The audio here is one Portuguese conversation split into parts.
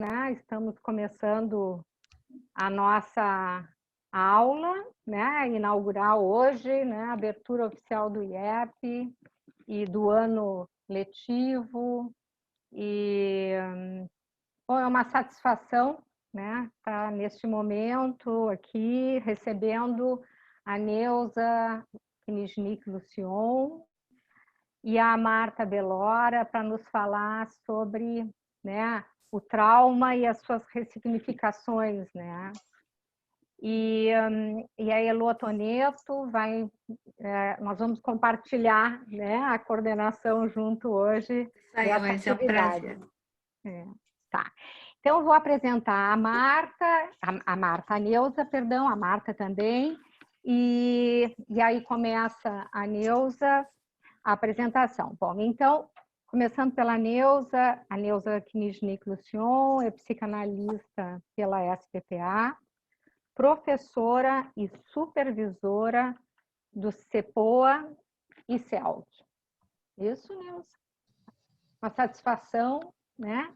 né? Estamos começando a nossa aula, né? Inaugurar hoje, né? A abertura oficial do IEP e do ano letivo. E bom, é uma satisfação, né? Estar neste momento aqui recebendo a Neuza Kniznik-Lucion e a Marta Belora para nos falar sobre, né, o trauma e as suas ressignificações, né? E a Elô Toneto vai, nós vamos compartilhar, né, a coordenação junto hoje dessa atividade. É um prazer. Tá. Então, eu vou apresentar a Marta, a Neuza, perdão, a Marta também, e aí começa a Neuza, a apresentação. Bom, então, começando pela Neuza, a Neuza Kniznik-Lucion é psicanalista pela SPPA, professora e supervisora do CEPOA e CELT. Isso, Neuza? Uma satisfação, né?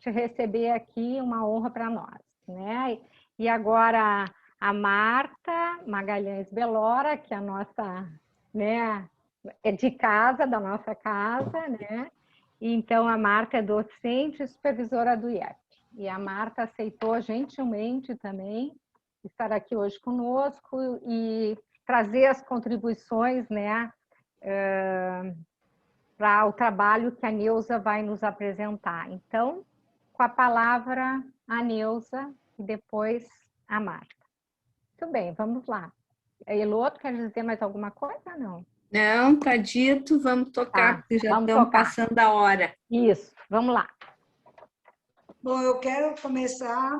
Te receber aqui, uma honra para nós, né? E agora a Marta Magalhães Belora, que é a nossa, né, é de casa, da nossa casa, né? E então a Marta é docente e supervisora do IEP. E a Marta aceitou gentilmente também estar aqui hoje conosco e trazer as contribuições, né, para o trabalho que a Neuza vai nos apresentar. Então, com a palavra a Neuza e depois a Marta. Muito bem, vamos lá. Elô, quer dizer mais alguma coisa? Não? Não, tá dito, vamos tocar, porque já estamos passando a hora. Isso, vamos lá. Bom, eu quero começar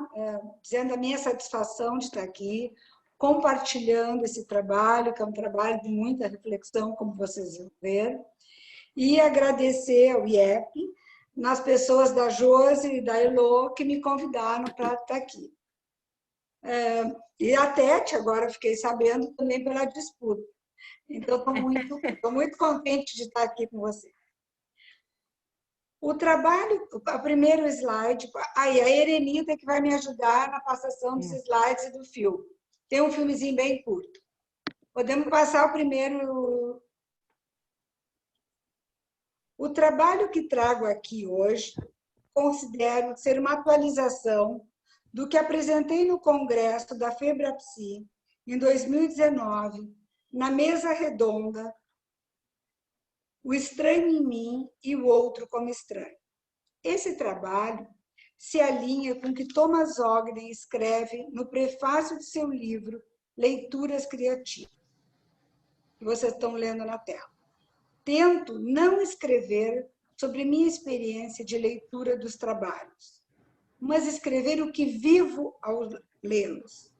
dizendo a minha satisfação de estar aqui, compartilhando esse trabalho, que é um trabalho de muita reflexão, como vocês vão ver, e agradecer ao IEP, nas pessoas da Josi e da Elô, que me convidaram para estar aqui. E a Tete, agora fiquei sabendo, também pela disputa. Então, estou muito contente de estar aqui com vocês. O trabalho, o primeiro slide, aí a Erenita que vai me ajudar na passação dos slides e do filme. Tem um filmezinho bem curto. Podemos passar o primeiro. O trabalho que trago aqui hoje, considero ser uma atualização do que apresentei no congresso da FEBRAPSI, em 2019, na mesa redonda O Estranho em Mim e o Outro como Estranho. Esse trabalho se alinha com o que Thomas Ogden escreve no prefácio de seu livro Leituras Criativas, que vocês estão lendo na tela. Tento não escrever sobre minha experiência de leitura dos trabalhos, mas escrever o que vivo ao lê-los.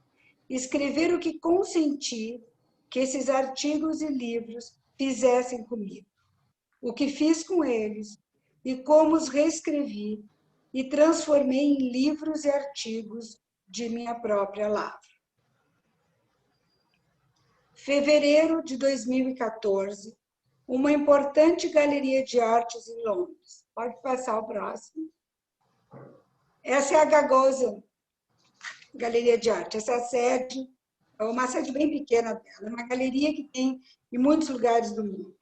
Escrever o que consenti que esses artigos e livros fizessem comigo. O que fiz com eles e como os reescrevi e transformei em livros e artigos de minha própria lavra. Fevereiro de 2014, uma importante galeria de artes em Londres. Pode passar o próximo. Essa é a Gagosian Galeria de Arte. Essa sede é uma sede bem pequena dela, é uma galeria que tem em muitos lugares do mundo.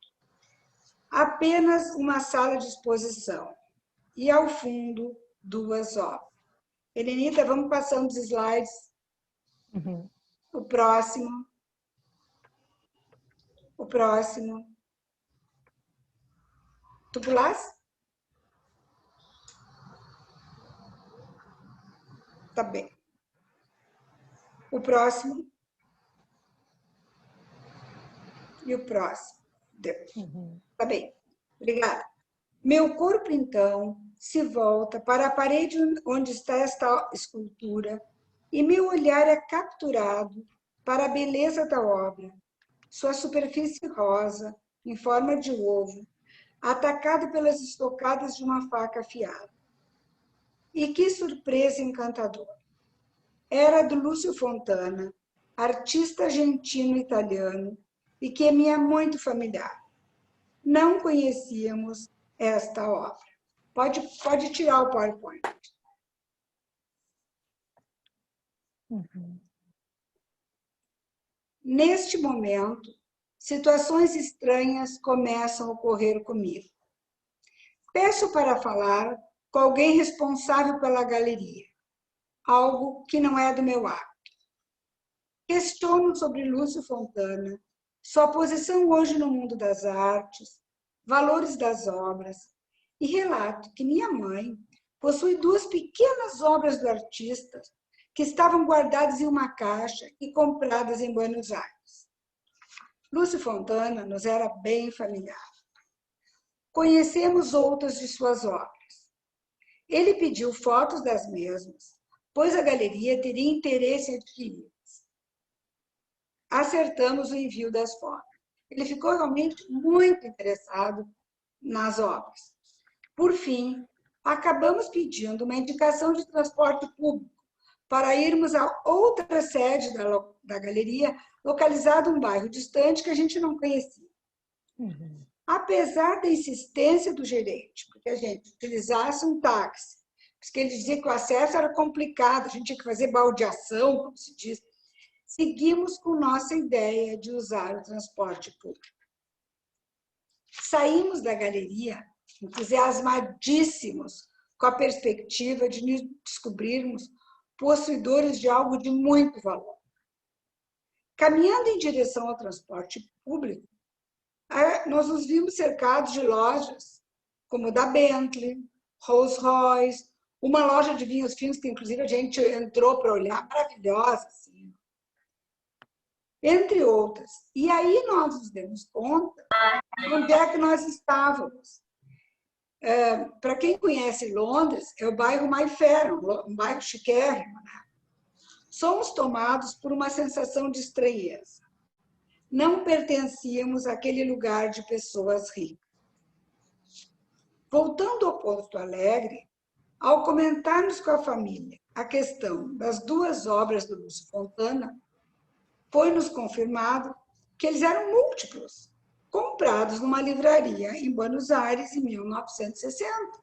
Apenas uma sala de exposição. E, ao fundo, duas obras. Elenita, vamos passando os slides. O próximo. O próximo. Tu pulaste? Tá bem. O próximo. E o próximo. Tá bem. Obrigada. Meu corpo, então, se volta para a parede onde está esta escultura e meu olhar é capturado para a beleza da obra, sua superfície rosa, em forma de ovo, atacado pelas estocadas de uma faca afiada. E que surpresa encantadora! Era do Lúcio Fontana, artista argentino-italiano, e que me é muito familiar. Não conhecíamos esta obra. Pode tirar o PowerPoint. Uhum. Neste momento, situações estranhas começam a ocorrer comigo. Peço para falar com alguém responsável pela galeria, algo que não é do meu hábito. Questiono sobre Lúcio Fontana, sua posição hoje no mundo das artes, valores das obras, e relato que minha mãe possui 2 pequenas obras do artista que estavam guardadas em uma caixa e compradas em Buenos Aires. Lúcio Fontana nos era bem familiar. Conhecemos outras de suas obras. Ele pediu fotos das mesmas, pois a galeria teria interesse em adquiri-las. Acertamos o envio das fotos. Ele ficou realmente muito interessado nas obras. Por fim, acabamos pedindo uma indicação de transporte público para irmos a outra sede da galeria, localizada em um bairro distante que a gente não conhecia. Uhum. Apesar da insistência do gerente, porque a gente utilizasse um táxi, porque ele dizia que o acesso era complicado, a gente tinha que fazer baldeação, como se diz, seguimos com nossa ideia de usar o transporte público. Saímos da galeria entusiasmadíssimos com a perspectiva de nos descobrirmos possuidores de algo de muito valor. Caminhando em direção ao transporte público, nós nos vimos cercados de lojas como da Bentley, Rolls Royce, uma loja de vinhos finos que, inclusive, a gente entrou para olhar, maravilhosa, assim, entre outras. E aí nós nos demos conta de onde é que nós estávamos. Para quem conhece Londres, é o bairro Mayfair, um bairro chiquérrimo. Somos tomados por uma sensação de estranheza. Não pertencíamos àquele lugar de pessoas ricas. Voltando ao Porto Alegre, ao comentarmos com a família a questão das 2 obras do Lúcio Fontana, foi-nos confirmado que eles eram múltiplos, comprados numa livraria em Buenos Aires em 1960.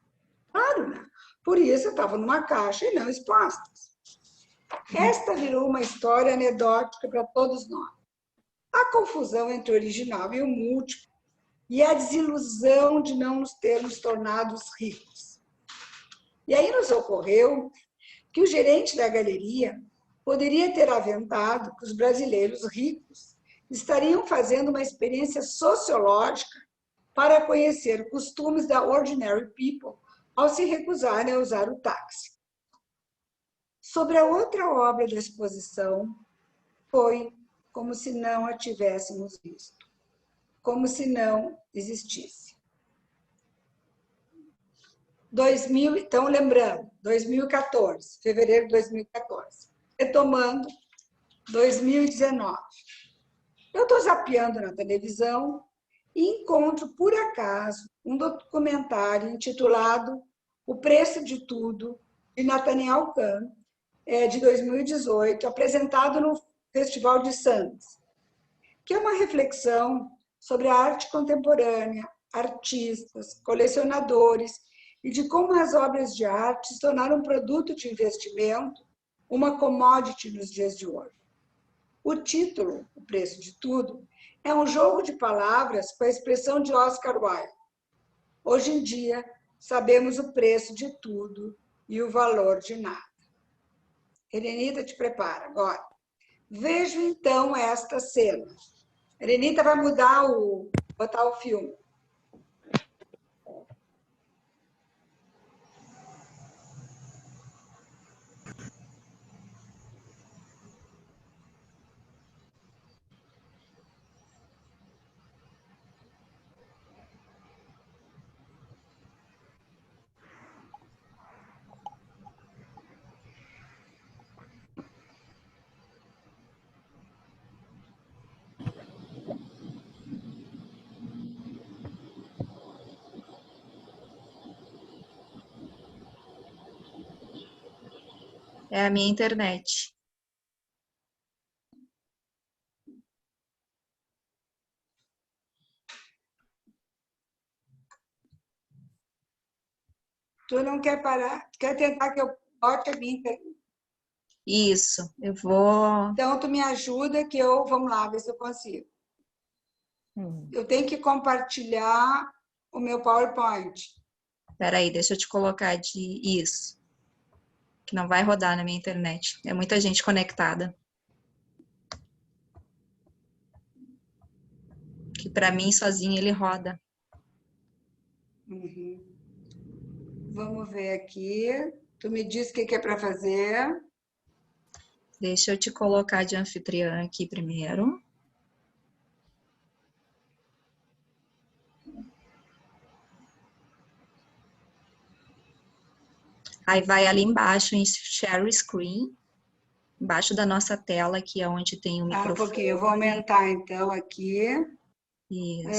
Claro, né? Por isso estavam numa caixa e não expostos. Esta virou uma história anedótica para todos nós. A confusão entre o original e o múltiplo e a desilusão de não nos termos tornado ricos. E aí nos ocorreu que o gerente da galeria poderia ter aventado que os brasileiros ricos estariam fazendo uma experiência sociológica para conhecer costumes da ordinary people ao se recusarem a usar o táxi. Sobre a outra obra da exposição, foi como se não a tivéssemos visto, como se não existisse. Então, lembrando, 2014, fevereiro de 2014. Retomando, 2019. Eu estou zapeando na televisão e encontro, por acaso, um documentário intitulado O Preço de Tudo, de Nathaniel Kahn, de 2018, apresentado no Festival de Sundance, que é uma reflexão sobre a arte contemporânea, artistas, colecionadores, e de como as obras de arte se tornaram um produto de investimento, uma commodity nos dias de hoje. O título, O Preço de Tudo, é um jogo de palavras com a expressão de Oscar Wilde. Hoje em dia, sabemos o preço de tudo e o valor de nada. Helenita, te prepara agora. Vejo, então, esta cena. Helenita vai botar o filme. É a minha internet. Tu não quer parar? Quer tentar que eu bote a minha internet? Isso, eu vou... Então, tu me ajuda que eu... Vamos lá, ver se eu consigo. Eu tenho que compartilhar o meu PowerPoint. Espera aí, deixa eu te colocar de isso. Que não vai rodar na minha internet. É muita gente conectada. Que para mim, sozinho, ele roda. Vamos ver aqui. Tu me diz o que é para fazer. Deixa eu te colocar de anfitriã aqui primeiro. Aí vai ali embaixo em Share Screen. Embaixo da nossa tela, aqui é onde tem o microfone. Um pouquinho, eu vou aumentar então aqui. Isso.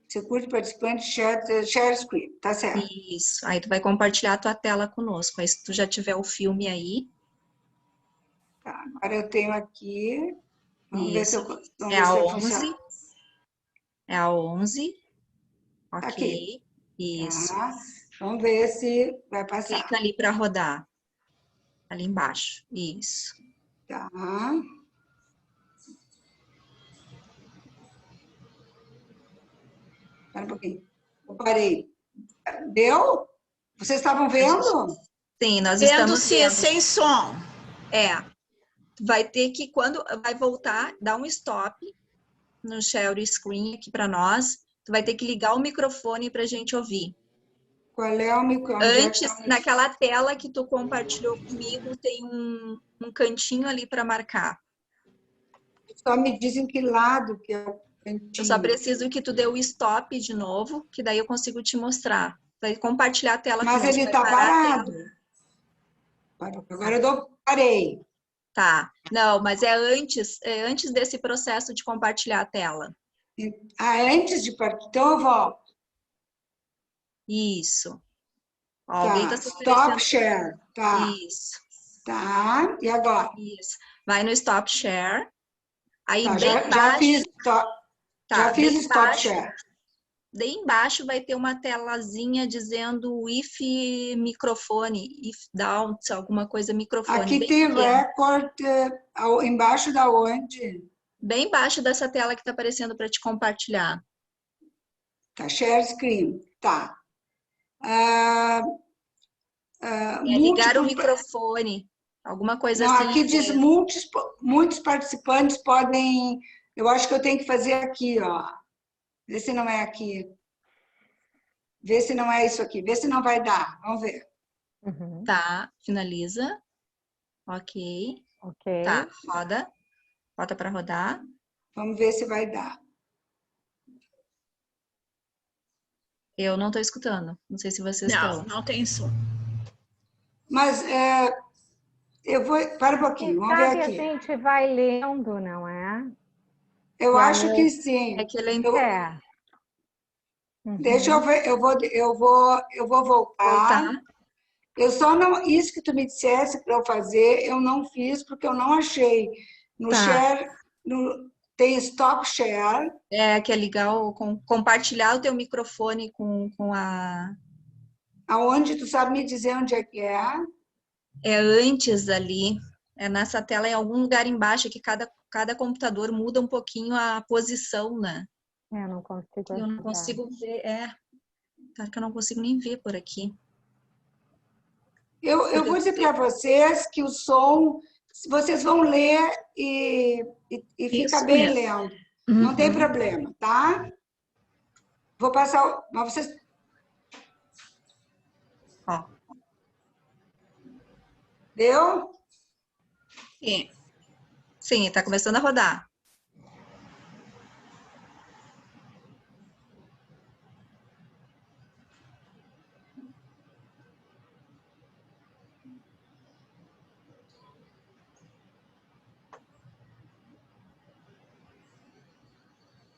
Circuito participante, share screen, tá certo. Isso. Aí tu vai compartilhar a tua tela conosco. Aí se tu já tiver o filme aí. Tá, agora eu tenho aqui. Vamos ver se Isso. vamos É ver a se 11. É a 11. Ok. Aqui. Isso. Tá. Vamos ver se vai passar. Clica ali para rodar. Ali embaixo. Isso. Tá. Espera um pouquinho. Eu parei. Deu? Vocês estavam vendo? Sim, nós Vendo estamos se vendo. sem som. Vai ter que, quando vai voltar, dar um stop no share screen aqui para nós. Tu vai ter que ligar o microfone para a gente ouvir. Qual é o microfone? Antes, naquela tela que tu compartilhou comigo, tem um cantinho ali para marcar. Só me dizem que lado que é o cantinho. Eu só preciso que tu dê o stop de novo, que daí eu consigo te mostrar. Vai compartilhar a tela Mas conosco, ele está parado. Agora eu parei. Tá. Não, mas é antes desse processo de compartilhar a tela. Antes de partir. Então eu volto. Isso. Ó, Tá. alguém está se Stop share. Tá. Isso. Tá. E agora? Isso. Vai no stop share. Aí Tá, bem já embaixo. fiz stop. Tá, Já fiz bem stop embaixo, share. daí embaixo vai ter uma telazinha dizendo if microfone, if down, alguma coisa microfone. Aqui bem tem pequeno. record embaixo da onde? Bem embaixo dessa tela que está aparecendo para te compartilhar. Tá, share screen. Tá. Ligar o microfone, alguma coisa Não, assim. aqui diz muitos participantes podem... Eu acho que eu tenho que fazer aqui, ó. Vê se não é aqui. Vê se não é isso aqui. Vê se não vai dar. Vamos ver. Tá, finaliza. Ok. Ok. Tá, roda. Bota para rodar. Vamos ver se vai dar. Eu não estou escutando. Não sei se vocês estão. Não tem som. Mas eu vou... Para um pouquinho, vamos ver Sabe, a aqui. gente vai lendo, não é? Eu E acho aí, que sim. É que ele É. Deixa eu ver, eu vou voltar. Eu só não... Isso que tu me dissesse para eu fazer, eu não fiz porque eu não achei. No share... Tem stop share. Que é ligar compartilhar o teu microfone com a... Aonde tu sabe me dizer onde é que é? É antes ali, é nessa tela, em algum lugar embaixo, que cada computador muda um pouquinho a posição, né? Eu não consigo Eu não consigo ver, claro que eu não consigo nem ver por aqui. Eu vou dizer para vocês que o som, vocês vão ler e fica bem lendo. Não tem problema, tá? Vou passar... Mas vocês... Ó. Deu? Sim. Sim, está começando a rodar.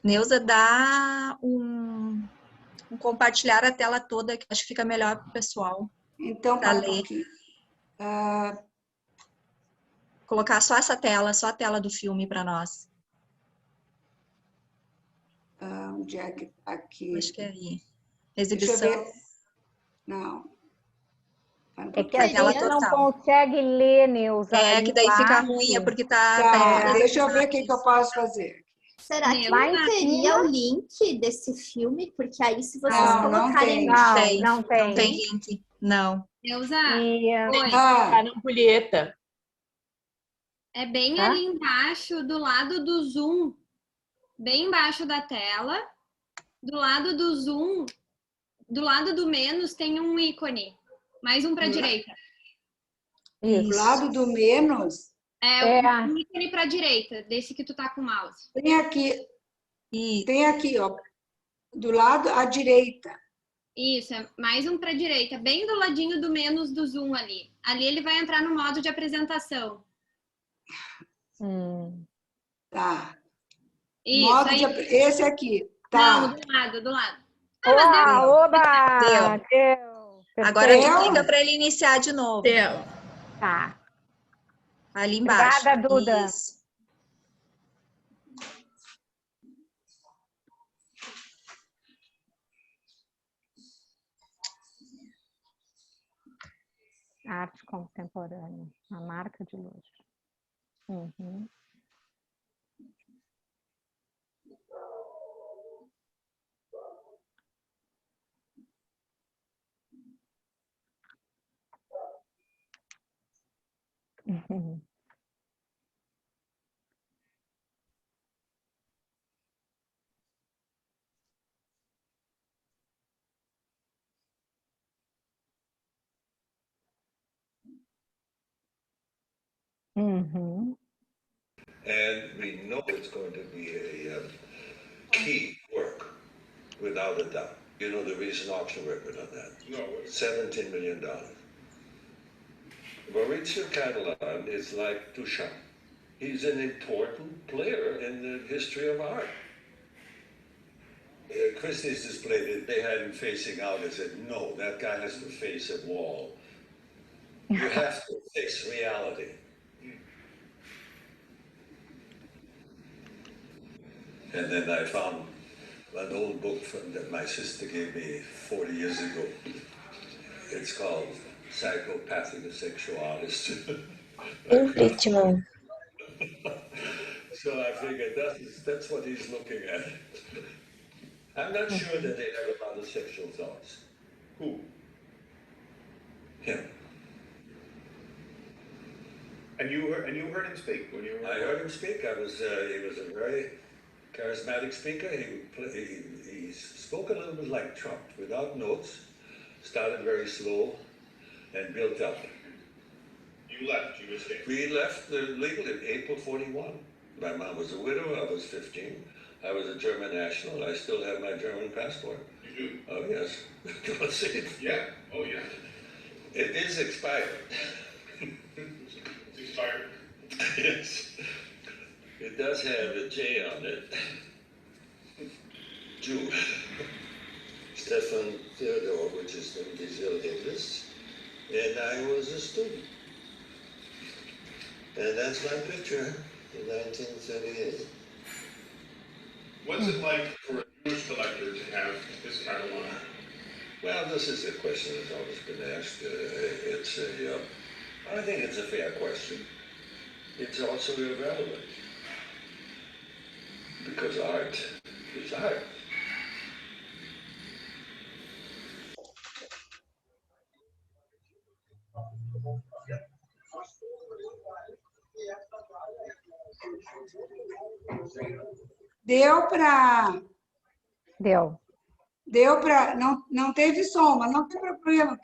Neuza, dá um compartilhar a tela toda, que acho que fica melhor para o pessoal. Então, para um pouquinho. Colocar só essa tela, só a tela do filme para nós. Onde é que tá aqui? Acho que é aí. Exibição. Deixa eu ver. Não. É que a Tela gente não total. consegue ler, Neuza. É, que daí fica embaixo. ruim, é porque Tá, deixa eu ver o que eu posso fazer. Será que Lá não em teria cima? o link desse filme? Porque aí, se vocês Não, não colocarem tem. no Tem, Não tem. não tem link. Não. Neuza, E, oi. Ah, Tá na ampulheta. É bem Hã? ali embaixo, do lado do zoom, bem embaixo da tela. Do lado do zoom, do lado do menos, tem um ícone. Mais um para a direita. do isso. lado do menos, É, É. um ícone para a direita, desse que tu tá com o mouse. E tem aqui, ó, do lado à direita. Isso, é mais um para a direita, bem do ladinho do menos do zoom ali. Ali ele vai entrar no modo de apresentação. Tá. Isso, Modo aí. esse aqui. Tá. Não, do lado, do lado. Ah, mas deu. Oba! Deu. agora tu Perfeito. clica para ele iniciar de novo. Deu. Tá. Ali embaixo. Obrigada, Duda. Isso. Arte contemporânea, a marca de luxo. Uhum. Uhum. Uhum. And we know it's going to be a key work, without a doubt. You know the recent auction record on that? No. $17 million. Maurizio Catalan is like Duchamp. He's an important player in the history of art. Christie's displayed it, they had him facing out. I said, no, that guy has to face a wall. You have to face reality. And then I found an old book that my sister gave me 40 years ago. It's called Psychopathic Sexualist. Impeachment. So I figured that's what he's looking at. I'm not sure that they have a lot of sexual thoughts. Who? Him. And you heard him speak when you were. I heard him speak. He was a very charismatic speaker. He spoke a little bit like Trump, without notes. Started very slow, and built up. You left. You escaped. We left legally in April '41. My mom was a widow. I was 15. I was a German national. I still have my German passport. You do. Oh yes. Can I see it? Yeah. Oh yeah. It is expired. It's expired. Yes. It does have a J on it. Jew. Stefan Theodor, which is the English. And I was a student. And that's my picture in 1938. What's it like for a Jewish collector to have this catalog? Well, this is a question that's always been asked. I think it's a fair question. It's also irrelevant. Because art is art. Deu para... Deu. Não teve som, mas não tem problema.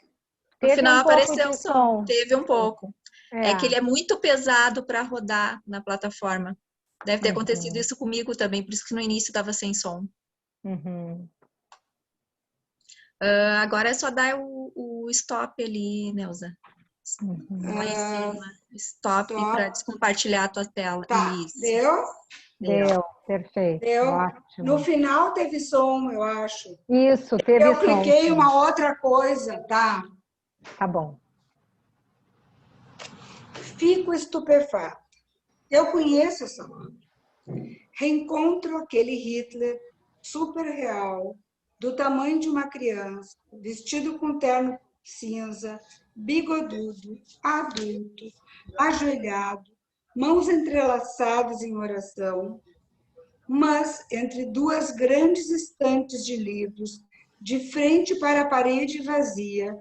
No final pouco apareceu de som. Teve um pouco. É. É que ele é muito pesado para rodar na plataforma. Deve ter acontecido isso comigo também, por isso que no início estava sem som. Uhum. Agora é só dar o stop ali, Neuza. Lá em cima. Stop para descompartilhar a tua tela. Tá, Isso. Deu, perfeito. Deu. Ótimo. No final teve som, eu acho. Isso, teve Eu som. cliquei uma outra coisa, tá? Tá bom. Fico estupefata. Eu conheço essa obra. Reencontro aquele Hitler super real, do tamanho de uma criança, vestido com terno cinza, bigodudo, adulto, ajoelhado, mãos entrelaçadas em oração, mas entre duas grandes estantes de livros, de frente para a parede vazia,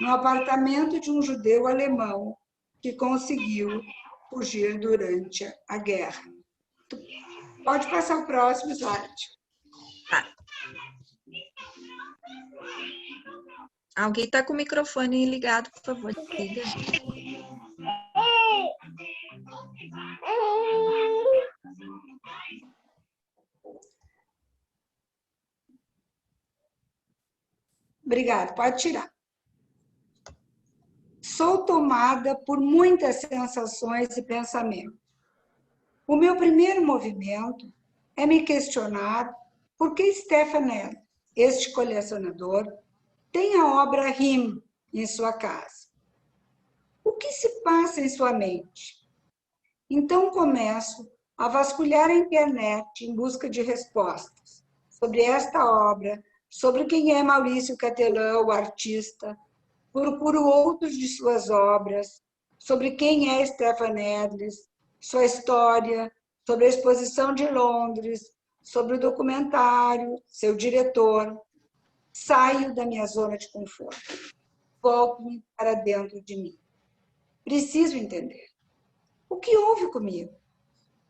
no apartamento de um judeu alemão que conseguiu fugir durante a guerra. Pode passar o próximo slide. Tá. Alguém está com o microfone ligado, por favor. Liga. Obrigada, pode tirar. Sou tomada por muitas sensações e pensamentos. O meu primeiro movimento é me questionar por que Stefan Edler, este colecionador, tem a obra Rim em sua casa. O que se passa em sua mente? Então começo a vasculhar a internet em busca de respostas sobre esta obra, sobre quem é Maurício Catelan, o artista, procuro outros de suas obras, sobre quem é Stefan Edler, sua história, sobre a exposição de Londres, sobre o documentário, seu diretor. Saio da minha zona de conforto, volto para dentro de mim. Preciso entender. O que houve comigo?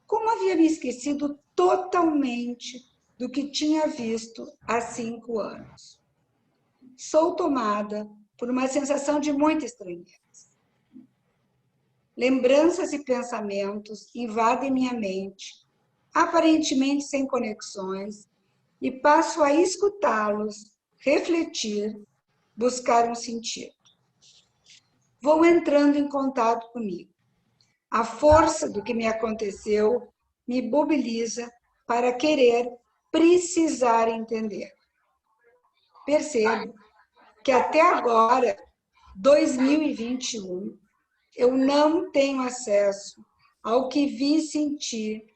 Como havia me esquecido totalmente do que tinha visto há 5 anos? Sou tomada por uma sensação de muita estranheza. Lembranças e pensamentos invadem minha mente, aparentemente sem conexões, e passo a escutá-los, refletir, buscar um sentido. Vou entrando em contato comigo. A força do que me aconteceu me mobiliza para querer, precisar entender. Percebo que até agora, 2021, eu não tenho acesso ao que vi e senti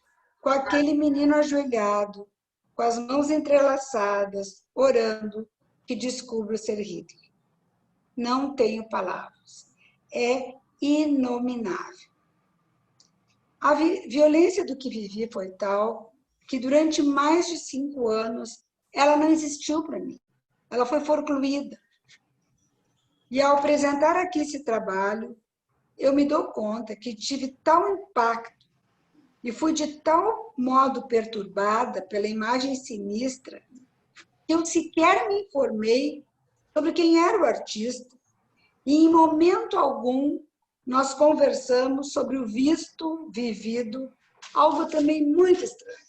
com aquele menino ajoelhado, com as mãos entrelaçadas, orando, que descubro ser Hitler. Não tenho palavras. É inominável. A violência do que vivi foi tal que durante mais de 5 anos ela não existiu para mim. Ela foi forcluída. E ao apresentar aqui esse trabalho, eu me dou conta que tive tal impacto e fui de tal modo perturbada pela imagem sinistra que eu sequer me informei sobre quem era o artista e, em momento algum, nós conversamos sobre o visto, vivido, algo também muito estranho.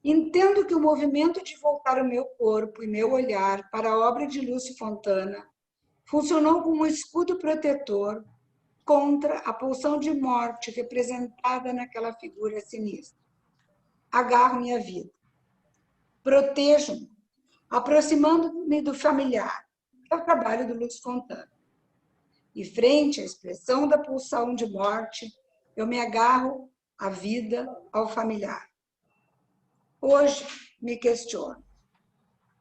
Entendo que o movimento de voltar o meu corpo e meu olhar para a obra de Lúcio Fontana funcionou como um escudo protetor contra a pulsão de morte representada naquela figura sinistra. Agarro minha vida. Protejo-me, aproximando-me do familiar, que é o trabalho do Lúcio Fontana. E frente à expressão da pulsão de morte, eu me agarro à vida, ao familiar. Hoje me questiono,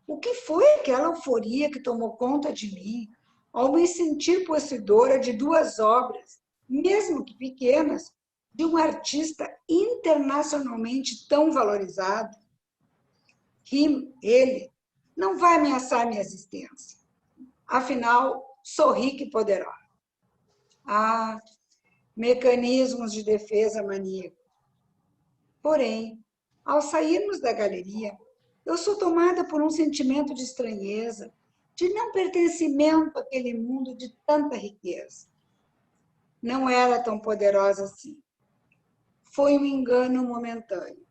o que foi aquela euforia que tomou conta de mim ao me sentir possuidora de 2 obras, mesmo que pequenas, de um artista internacionalmente tão valorizado? Ele não vai ameaçar minha existência. Afinal, sou rica e poderosa. Ah, mecanismos de defesa maníacos. Porém, ao sairmos da galeria, eu sou tomada por um sentimento de estranheza, de não pertencimento àquele mundo de tanta riqueza. Não era tão poderosa assim. Foi um engano momentâneo.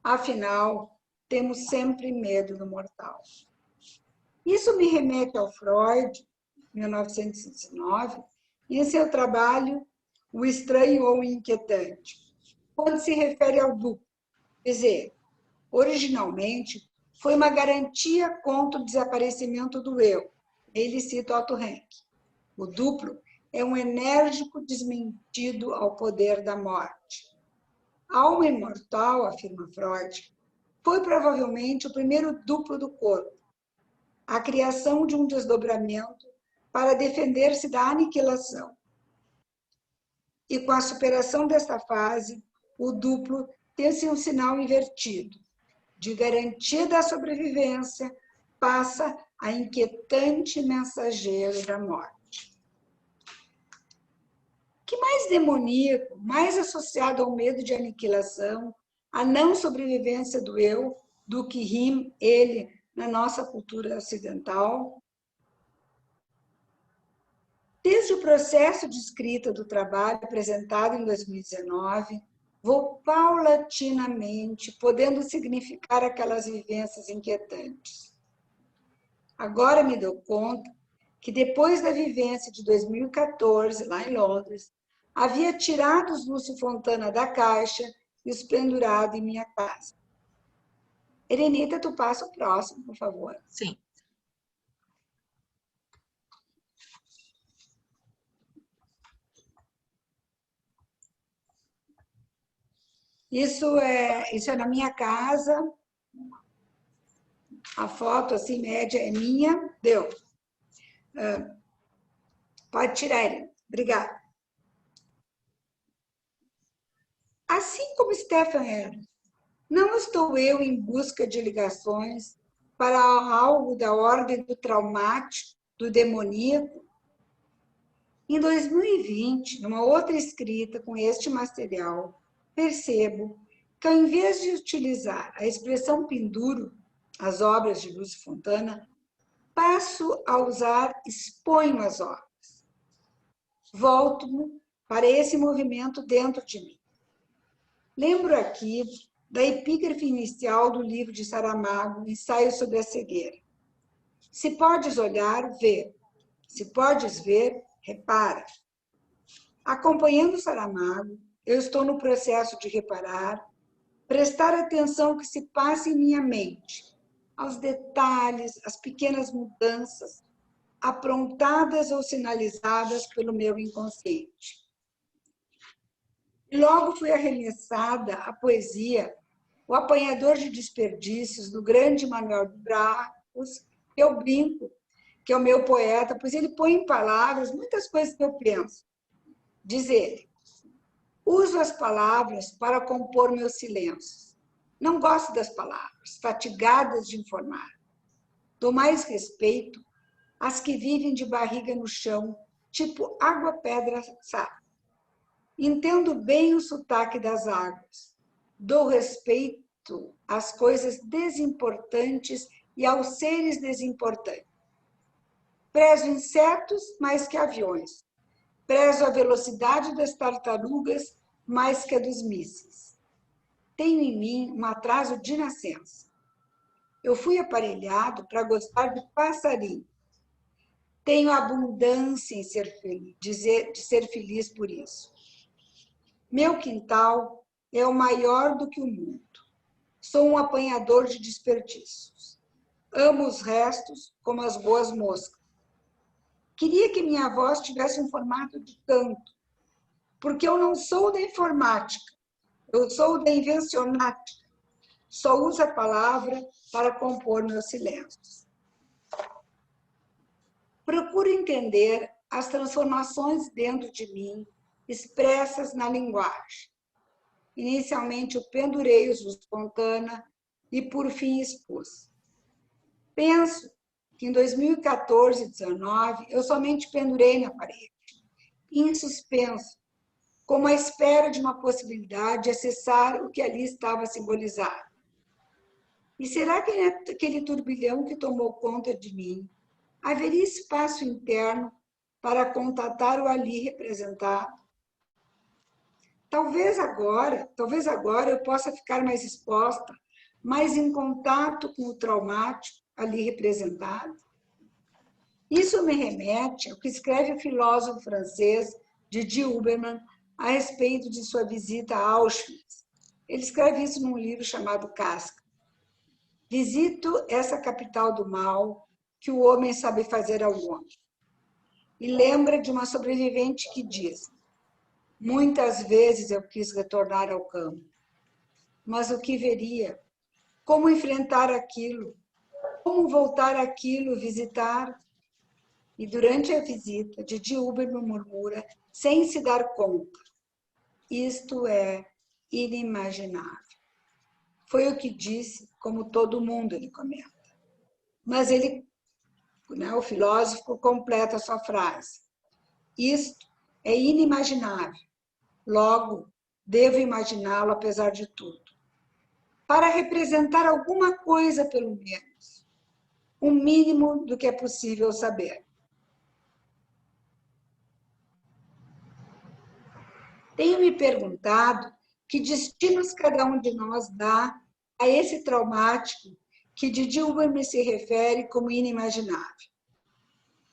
Afinal, temos sempre medo do mortal. Isso me remete ao Freud, 1909, e em seu trabalho O Estranho ou o Inquietante, quando se refere ao duplo. Quer dizer, originalmente, foi uma garantia contra o desaparecimento do eu. Ele cita Otto Rank. O duplo é um enérgico desmentido ao poder da morte. A alma imortal, afirma Freud, foi provavelmente o primeiro duplo do corpo, a criação de um desdobramento para defender-se da aniquilação. E com a superação desta fase, o duplo tem-se um sinal invertido. De garantia da sobrevivência, passa a inquietante mensageiro da morte. Que mais demoníaco, mais associado ao medo de aniquilação, à não sobrevivência do eu, do que Riem, ele, na nossa cultura ocidental? Desde o processo de escrita do trabalho apresentado em 2019, vou paulatinamente podendo significar aquelas vivências inquietantes. Agora me dou conta que depois da vivência de 2014, lá em Londres, havia tirado os Lúcio Fontana da caixa e os pendurado em minha casa. Erenita, tu passa o próximo, por favor. Sim. Isso é na minha casa. A foto, assim, média é minha. Deu. Pode tirar, Helena. Obrigada. Assim como Stephen era, não estou eu em busca de ligações para algo da ordem do traumático, do demoníaco? Em 2020, numa outra escrita com este material, percebo que, ao invés de utilizar a expressão penduro, as obras de Lúcio Fontana, passo a usar exponho as obras. Volto-me para esse movimento dentro de mim. Lembro aqui da epígrafe inicial do livro de Saramago, Ensaio sobre a Cegueira. Se podes olhar, vê. Se podes ver, repara. Acompanhando Saramago, eu estou no processo de reparar, prestar atenção ao que se passa em minha mente, aos detalhes, às pequenas mudanças, aprontadas ou sinalizadas pelo meu inconsciente. E logo fui arremessada a poesia, O Apanhador de Desperdícios, do grande Manuel de Barros, que eu brinco, que é o meu poeta, pois ele põe em palavras muitas coisas que eu penso. Diz ele: uso as palavras para compor meus silêncios. Não gosto das palavras, fatigadas de informar. Dou mais respeito às que vivem de barriga no chão, tipo água, pedra, sal. Entendo bem o sotaque das águas. Dou respeito às coisas desimportantes e aos seres desimportantes. Prezo insetos mais que aviões. Prezo a velocidade das tartarugas mais que a dos mísseis. Tenho em mim um atraso de nascença. Eu fui aparelhado para gostar de passarinho. Tenho abundância em ser feliz, de ser feliz por isso. Meu quintal é o maior do que o mundo. Sou um apanhador de desperdícios. Amo os restos como as boas moscas. Queria que minha voz tivesse um formato de canto, porque eu não sou da informática, eu sou da invencionática. Só uso a palavra para compor meus silêncios. Procuro entender as transformações dentro de mim, expressas na linguagem. Inicialmente, eu pendurei os Lúcio Fontana e, por fim, expus. Penso que em 2014 e 2019, eu somente pendurei na parede, em suspenso, como à espera de uma possibilidade de acessar o que ali estava simbolizado. E será que aquele turbilhão que tomou conta de mim, haveria espaço interno para contatar o ali representado? Talvez agora eu possa ficar mais exposta, mais em contato com o traumático ali representado. Isso me remete ao que escreve o filósofo francês Didi Huberman a respeito de sua visita a Auschwitz. Ele escreve isso num livro chamado Casca. Visito essa capital do mal que o homem sabe fazer ao homem. E lembra de uma sobrevivente que diz: muitas vezes eu quis retornar ao campo, mas o que veria? Como enfrentar aquilo? Como voltar àquilo, visitar? E durante a visita, Didi Huberman murmura, sem se dar conta: isto é inimaginável. Foi o que disse, como todo mundo, ele comenta. Mas ele, o filósofo, completa a sua frase: isto é inimaginável. Logo, devo imaginá-lo apesar de tudo. Para representar alguma coisa, pelo menos. O mínimo do que é possível saber. Tenho me perguntado que destinos cada um de nós dá a esse traumático que Didi Huberman se refere como inimaginável.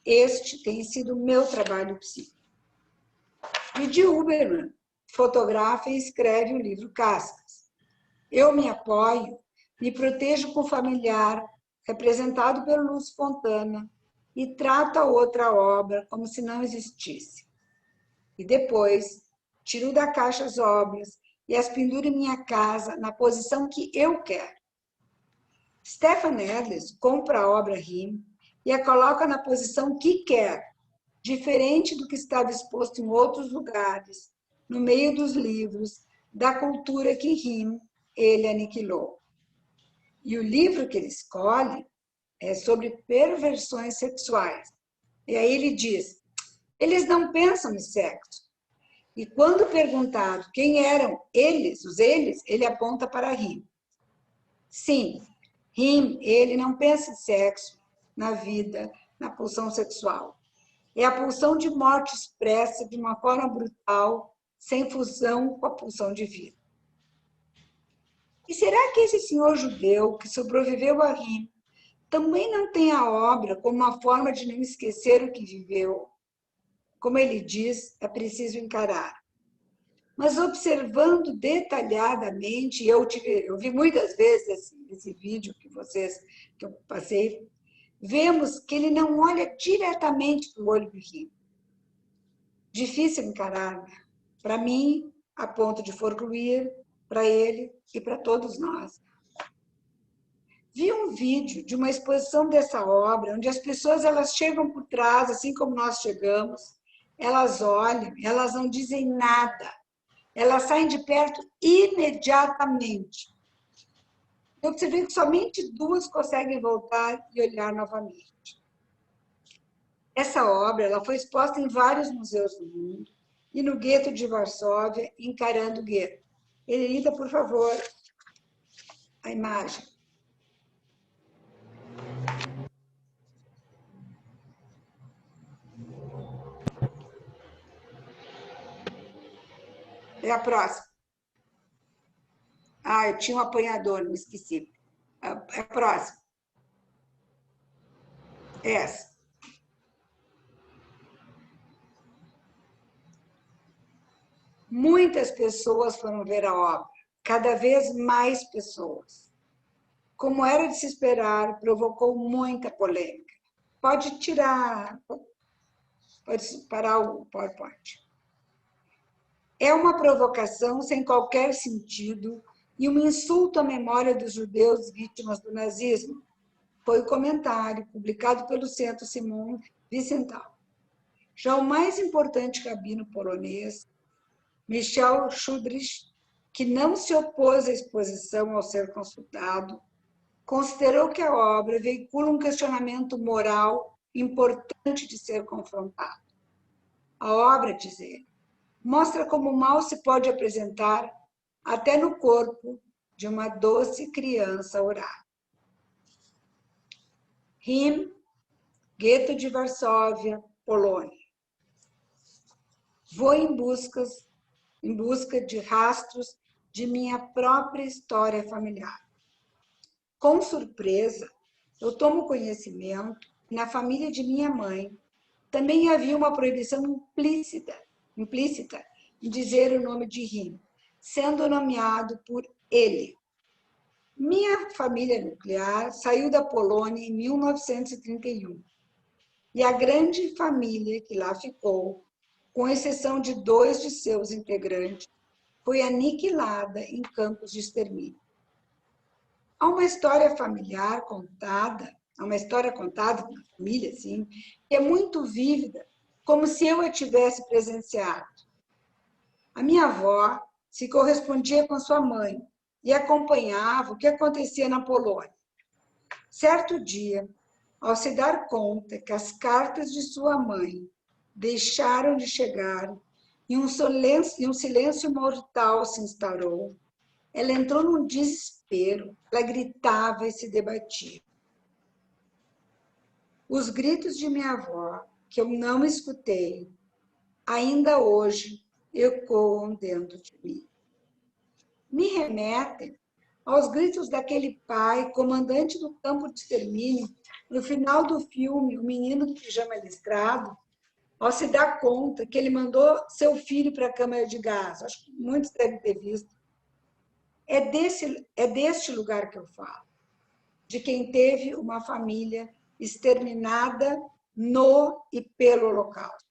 Este tem sido o meu trabalho psíquico. Didi Huberman fotografa e escreve o livro Cascas. Eu me apoio, me protejo com o familiar, representado pelo Lúcio Fontana, e trato a outra obra como se não existisse. E depois, tiro da caixa as obras e as penduro em minha casa na posição que eu quero. Stefan Edles compra a obra Riem e a coloca na posição que quer, diferente do que estava exposto em outros lugares, no meio dos livros, da cultura que Riem ele aniquilou. E o livro que ele escolhe é sobre perversões sexuais. E aí ele diz, eles não pensam em sexo. E quando perguntado quem eram eles, os eles, ele aponta para Riem. Sim, Riem, ele não pensa em sexo, na vida, na pulsão sexual. É a pulsão de morte expressa de uma forma brutal, sem fusão com a pulsão de vida. E será que esse senhor judeu que sobreviveu a Riem também não tem a obra como uma forma de não esquecer o que viveu? Como ele diz, é preciso encarar. Mas observando detalhadamente, eu vi muitas vezes esse vídeo que eu passei, vemos que ele não olha diretamente para o olho do Riem. Difícil encarar, né? Para mim, a ponto de forcluir, para ele e para todos nós. Vi um vídeo de uma exposição dessa obra, onde as pessoas elas chegam por trás, assim como nós chegamos, elas olham, elas não dizem nada, elas saem de perto imediatamente. Eu observei que somente 2 conseguem voltar e olhar novamente. Essa obra ela foi exposta em vários museus do mundo e no gueto de Varsóvia, encarando o gueto. Elenita, por favor, a imagem. É a próxima. Ah, eu tinha um apanhador, me esqueci. É a próxima. Essa. Muitas pessoas foram ver a obra, cada vez mais pessoas. Como era de se esperar, provocou muita polêmica. Pode parar o PowerPoint. É uma provocação sem qualquer sentido e um insulto à memória dos judeus vítimas do nazismo. Foi o comentário publicado pelo Centro Simon Wiesenthal. Já o mais importante rabino polonês, Michel Schudrich, que não se opôs à exposição ao ser consultado, considerou que a obra veicula um questionamento moral importante de ser confrontado. A obra, diz ele, mostra como o mal se pode apresentar até no corpo de uma doce criança orar. Riem, gueto de Varsóvia, Polônia. Vou em busca de rastros de minha própria história familiar. Com surpresa, eu tomo conhecimento que na família de minha mãe também havia uma proibição implícita em dizer o nome de Riem, sendo nomeado por ele. Minha família nuclear saiu da Polônia em 1931 e a grande família que lá ficou, com exceção de 2 de seus integrantes, foi aniquilada em campos de extermínio. Há uma história familiar contada É uma história contada por uma família, assim, que é muito vívida, como se eu a tivesse presenciado. A minha avó se correspondia com sua mãe e acompanhava o que acontecia na Polônia. Certo dia, ao se dar conta que as cartas de sua mãe deixaram de chegar e um silêncio mortal se instaurou, ela entrou num desespero, ela gritava e se debatia. Os gritos de minha avó, que eu não escutei, ainda hoje ecoam dentro de mim. Me remetem aos gritos daquele pai, comandante do campo de extermínio, no final do filme, O Menino do Pijama Listrado, ao se dar conta que ele mandou seu filho para a câmara de gás. Acho que muitos devem ter visto. É deste lugar que eu falo, de quem teve uma família exterminada no e pelo Holocausto.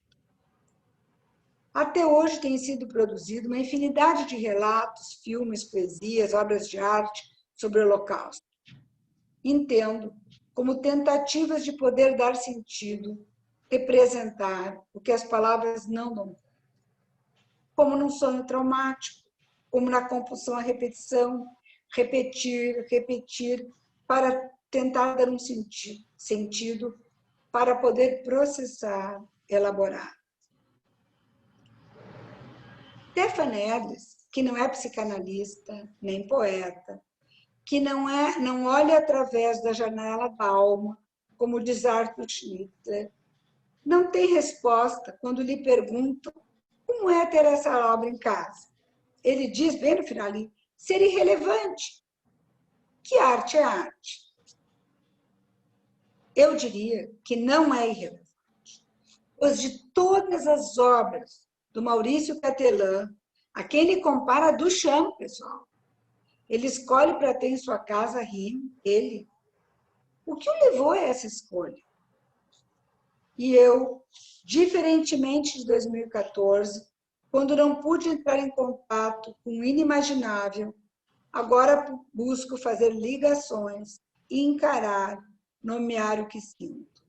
Até hoje tem sido produzida uma infinidade de relatos, filmes, poesias, obras de arte sobre o Holocausto. Entendo como tentativas de poder dar sentido, representar o que as palavras não dão. Como num sonho traumático, como na compulsão à repetição, repetir, para tentar dar um sentido, para poder processar, elaborar. Stefan Edris, que não é psicanalista, nem poeta, que não olha através da janela da alma, como diz Arthur Schnitzler, não tem resposta quando lhe perguntam como é ter essa obra em casa. Ele diz, bem no final ali, ser irrelevante. Que arte é arte? Eu diria que não é irrelevante, pois de todas as obras do Maurício Catelan, a quem ele compara a Duchamp, pessoal, ele escolhe para ter em sua casa ele. O que o levou a essa escolha? E eu, diferentemente de 2014, quando não pude entrar em contato com o inimaginável, agora busco fazer ligações, encarar, nomear o que sinto,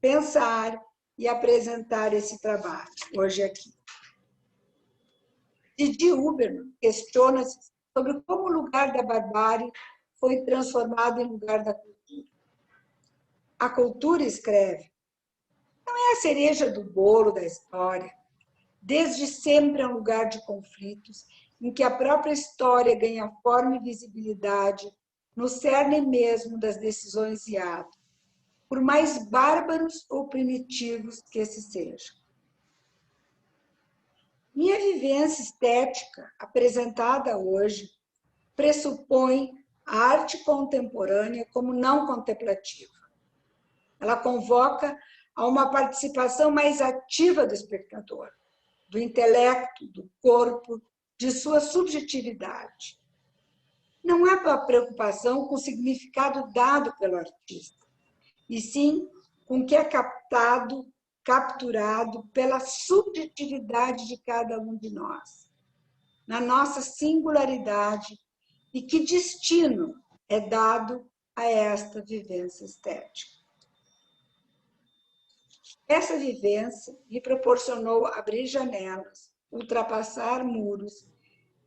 pensar e apresentar esse trabalho hoje aqui. Didi Huberman questiona-se sobre como o lugar da barbárie foi transformado em lugar da cultura. A cultura, escreve, não é a cereja do bolo da história. Desde sempre é um lugar de conflitos, em que a própria história ganha forma e visibilidade no cerne mesmo das decisões e atos, por mais bárbaros ou primitivos que esses sejam. Minha vivência estética, apresentada hoje, pressupõe a arte contemporânea como não contemplativa. Ela convoca a uma participação mais ativa do espectador, do intelecto, do corpo, de sua subjetividade. Não é uma preocupação com o significado dado pelo artista, e sim com o que é capturado pela subjetividade de cada um de nós, na nossa singularidade, e que destino é dado a esta vivência estética. Essa vivência me proporcionou abrir janelas, ultrapassar muros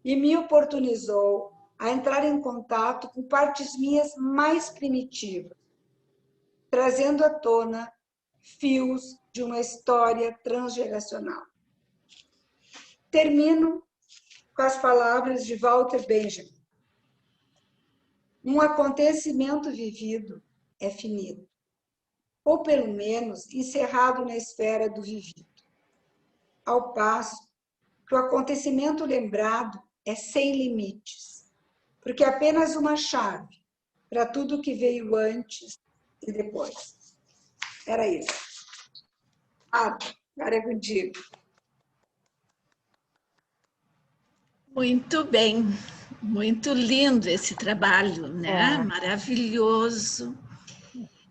e me oportunizou a entrar em contato com partes minhas mais primitivas, trazendo à tona fios de uma história transgeracional. Termino com as palavras de Walter Benjamin. Um acontecimento vivido é finito, ou pelo menos encerrado na esfera do vivido, ao passo que o acontecimento lembrado é sem limites, porque é apenas uma chave para tudo que veio antes e depois. Era isso. Agora é contigo. Muito bem, muito lindo esse trabalho, né? Maravilhoso.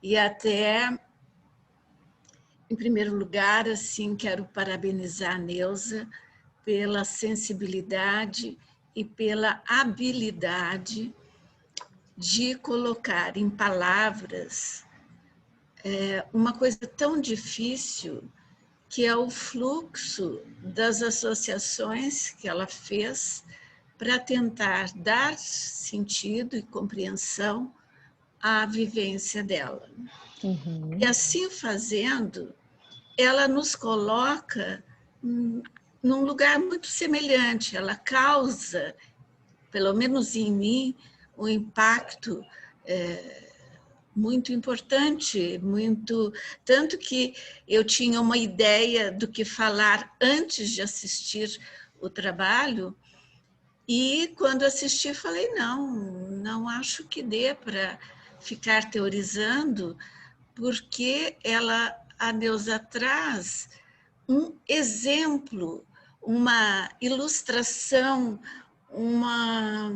E até, em primeiro lugar, assim, quero parabenizar a Neuza pela sensibilidade e pela habilidade de colocar em palavras uma coisa tão difícil, que é o fluxo das associações que ela fez para tentar dar sentido e compreensão à vivência dela. Uhum. E assim fazendo, ela nos coloca num lugar muito semelhante. Ela causa, pelo menos em mim, um impacto muito importante, tanto que eu tinha uma ideia do que falar antes de assistir o trabalho, e quando assisti falei, não acho que dê para ficar teorizando, porque a Neuza traz um exemplo, uma ilustração, uma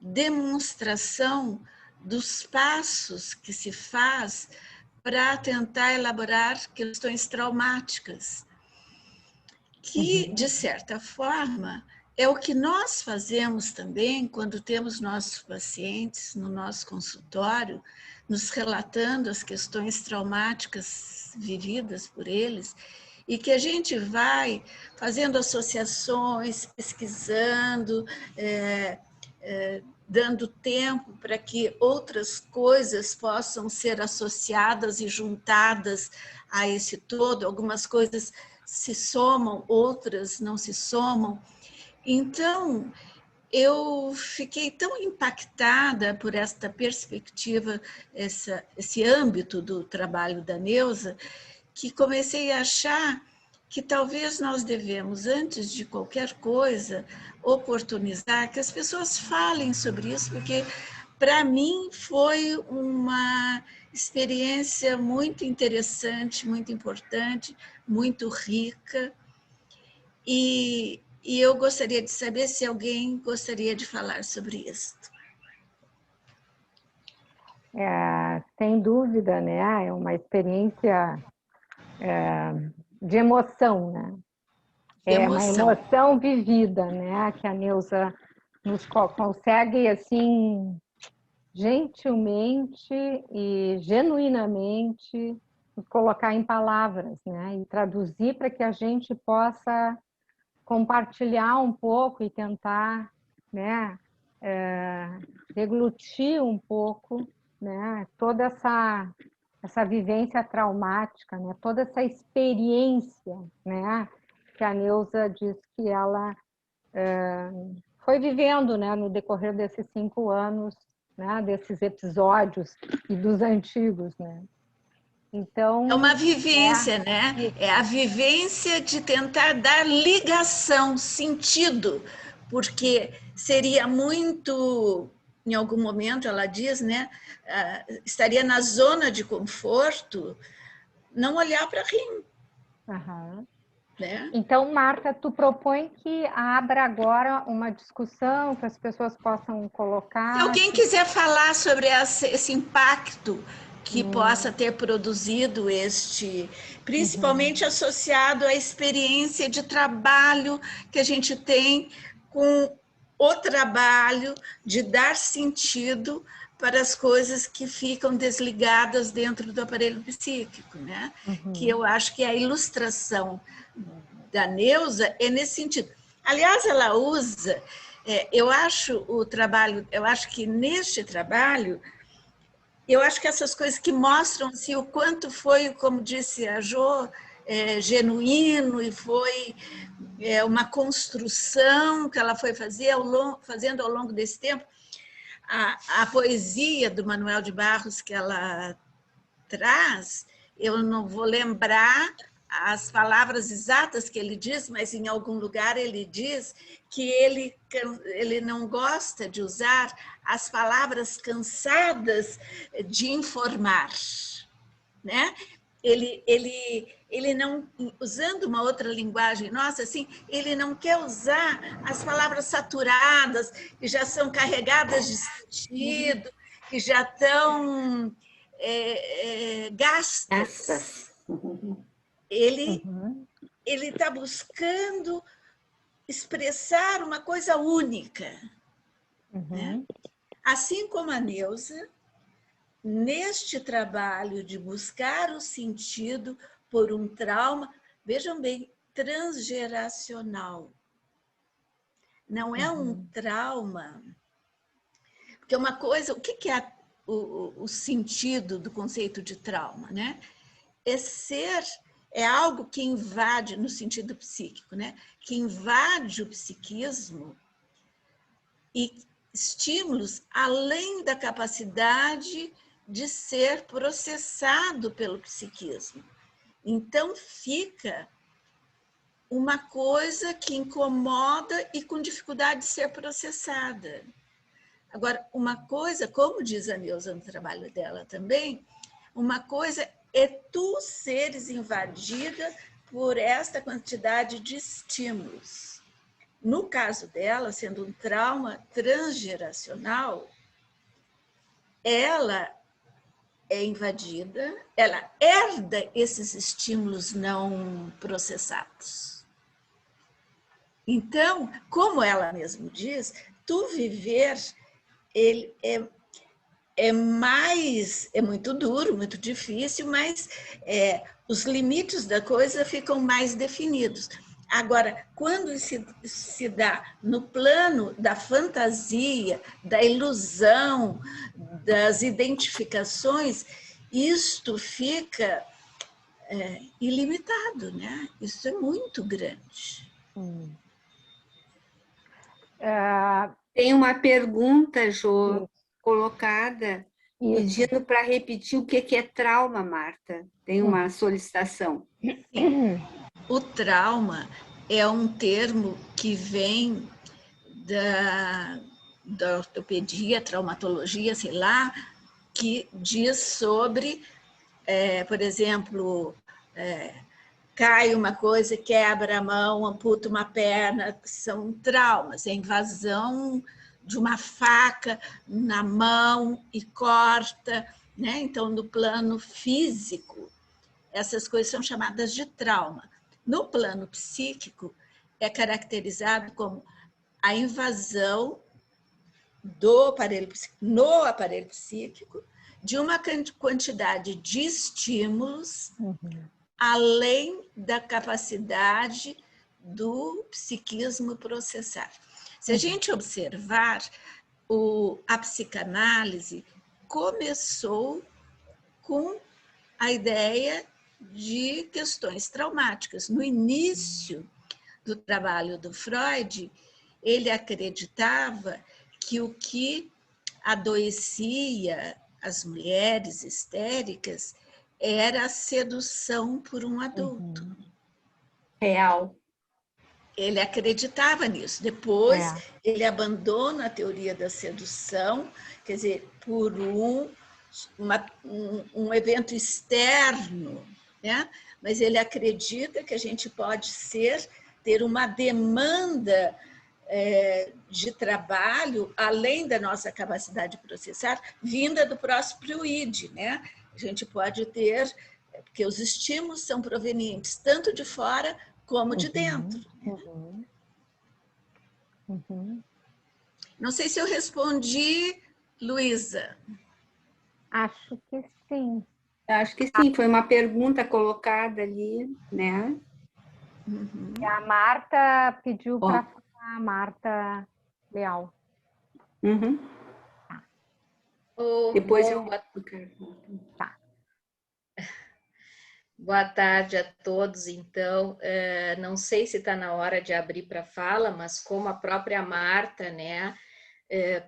demonstração dos passos que se faz para tentar elaborar questões traumáticas, que, de certa forma, é o que nós fazemos também quando temos nossos pacientes no nosso consultório, nos relatando as questões traumáticas vividas por eles, e que a gente vai fazendo associações, pesquisando, dando tempo para que outras coisas possam ser associadas e juntadas a esse todo. Algumas coisas se somam, outras não se somam. Então, eu fiquei tão impactada por esta perspectiva, esse âmbito do trabalho da Neuza, que comecei a achar que talvez nós devemos, antes de qualquer coisa, oportunizar que as pessoas falem sobre isso, porque para mim foi uma experiência muito interessante, muito importante, muito rica, e eu gostaria de saber se alguém gostaria de falar sobre isso. Sem dúvida, né? É uma experiência de emoção, né? É uma emoção vivida, né? Que a Neuza nos consegue, assim, gentilmente e genuinamente nos colocar em palavras, né? E traduzir para que a gente possa compartilhar um pouco e tentar, né? Deglutir um pouco, né? Toda essa vivência traumática, né? Toda essa experiência, né? Que a Neuza diz que ela foi vivendo, né? No decorrer desses 5 anos, né? Desses episódios e dos antigos, né? Então, é uma vivência, né? É a vivência de tentar dar ligação, sentido, porque seria muito, em algum momento ela diz, né? Estaria na zona de conforto não olhar para rim. Uhum. Né? Então, Marta, tu propõe que abra agora uma discussão que as pessoas possam colocar. Se alguém quiser falar sobre esse impacto que possa ter produzido principalmente associado à experiência de trabalho que a gente tem com o trabalho de dar sentido para as coisas que ficam desligadas dentro do aparelho psíquico, né? Que eu acho que a ilustração da Neuza é nesse sentido. Aliás, ela usa, eu acho que neste trabalho, eu acho que essas coisas que mostram assim, o quanto foi, como disse a Jo, genuíno, e foi uma construção que ela foi fazendo ao longo desse tempo. A poesia do Manuel de Barros que ela traz, eu não vou lembrar as palavras exatas que ele diz, mas em algum lugar ele diz que ele não gosta de usar as palavras cansadas de informar, né? Ele não, usando uma outra linguagem nossa, assim, ele não quer usar as palavras saturadas, que já são carregadas de sentido, que já estão gastas. Ele está buscando expressar uma coisa única. Né? Assim como a Neuza, neste trabalho de buscar o sentido por um trauma, vejam bem, transgeracional. Não é um trauma, porque uma coisa, o que é o sentido do conceito de trauma, né? É algo que invade, no sentido psíquico, né? Que invade o psiquismo e estímulos além da capacidade de ser processado pelo psiquismo. Então, fica uma coisa que incomoda e com dificuldade de ser processada. Agora, uma coisa, como diz a Neuza no trabalho dela também, uma coisa é tu seres invadida por esta quantidade de estímulos. No caso dela, sendo um trauma transgeracional, ela é invadida, ela herda esses estímulos não processados. Então, como ela mesma diz, tu viver ele é muito duro, muito difícil, mas os limites da coisa ficam mais definidos. Agora, quando se dá no plano da fantasia, da ilusão, das identificações, isto fica ilimitado, né? Isso é muito grande. Tem uma pergunta, Jô, colocada, pedindo para repetir o que é trauma, Marta. Tem uma solicitação. Sim. O trauma é um termo que vem da ortopedia, traumatologia, sei lá, que diz sobre, por exemplo, cai uma coisa, quebra a mão, amputa uma perna, são traumas, é invasão de uma faca na mão e corta, né? Então, no plano físico, essas coisas são chamadas de trauma. No plano psíquico, é caracterizado como a invasão no aparelho psíquico de uma quantidade de estímulos além da capacidade do psiquismo processar. Se a gente observar, a psicanálise começou com a ideia de questões traumáticas. No início do trabalho do Freud, ele acreditava que o que adoecia as mulheres histéricas era a sedução por um adulto. Real. Ele acreditava nisso. Depois, ele abandona a teoria da sedução, quer dizer, por um evento externo, né? Mas ele acredita que a gente pode ter uma demanda de trabalho, além da nossa capacidade de processar, vinda do próprio id, né? A gente pode ter, porque os estímulos são provenientes tanto de fora como de dentro. Não sei se eu respondi, Luísa. Acho que sim. Acho que sim, foi uma pergunta colocada ali, né? E a Marta pediu para falar, a Marta Leal. Depois eu... Tá. Boa tarde a todos, então, não sei se está na hora de abrir para fala, mas como a própria Marta, né,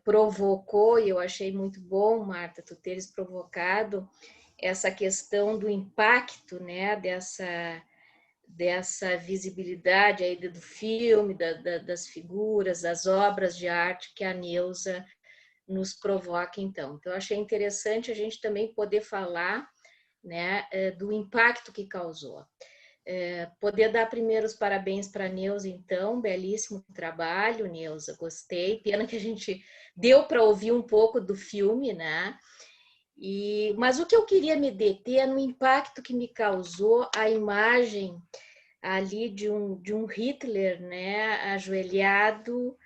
provocou, e eu achei muito bom, Marta, tu teres provocado essa questão do impacto, né, dessa visibilidade aí do filme, das figuras, das obras de arte que a Neuza nos provoca, então. Então, eu achei interessante a gente também poder falar, né, do impacto que causou. Poder dar primeiro os parabéns para a Neuza, então, belíssimo trabalho, Neuza, gostei, pena que a gente deu para ouvir um pouco do filme, né? Mas o que eu queria me deter é no impacto que me causou a imagem ali de um Hitler, né, ajoelhado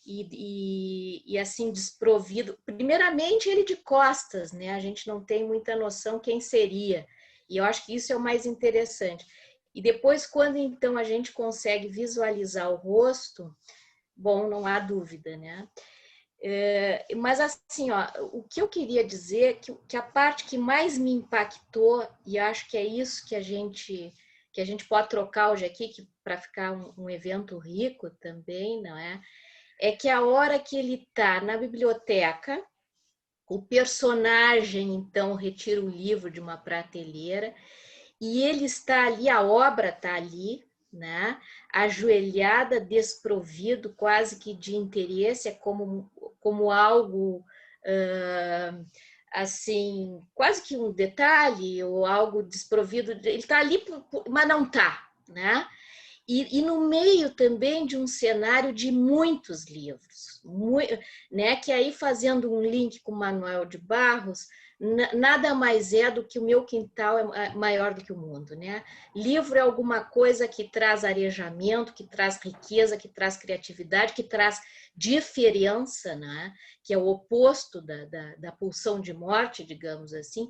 e assim desprovido. Primeiramente ele de costas, né? A gente não tem muita noção quem seria, e eu acho que isso é o mais interessante. E depois, quando então a gente consegue visualizar o rosto, bom, não há dúvida, né? Mas assim, ó, o que eu queria dizer é que a parte que mais me impactou, e acho que é isso que a gente pode trocar hoje aqui, para ficar um evento rico também, não é? É que a hora que ele está na biblioteca, o personagem então retira o livro de uma prateleira e ele está ali, a obra está ali, né? Ajoelhada, desprovido, quase que de interesse, é como algo assim, quase que um detalhe ou algo desprovido. Ele está ali, mas não está, né? E no meio também de um cenário de muitos livros, né? Que aí, fazendo um link com o Manuel de Barros, nada mais é do que o meu quintal é maior do que o mundo, né? Livro é alguma coisa que traz arejamento, que traz riqueza, que traz criatividade, que traz diferença, né? Que é o oposto da pulsão de morte, digamos assim.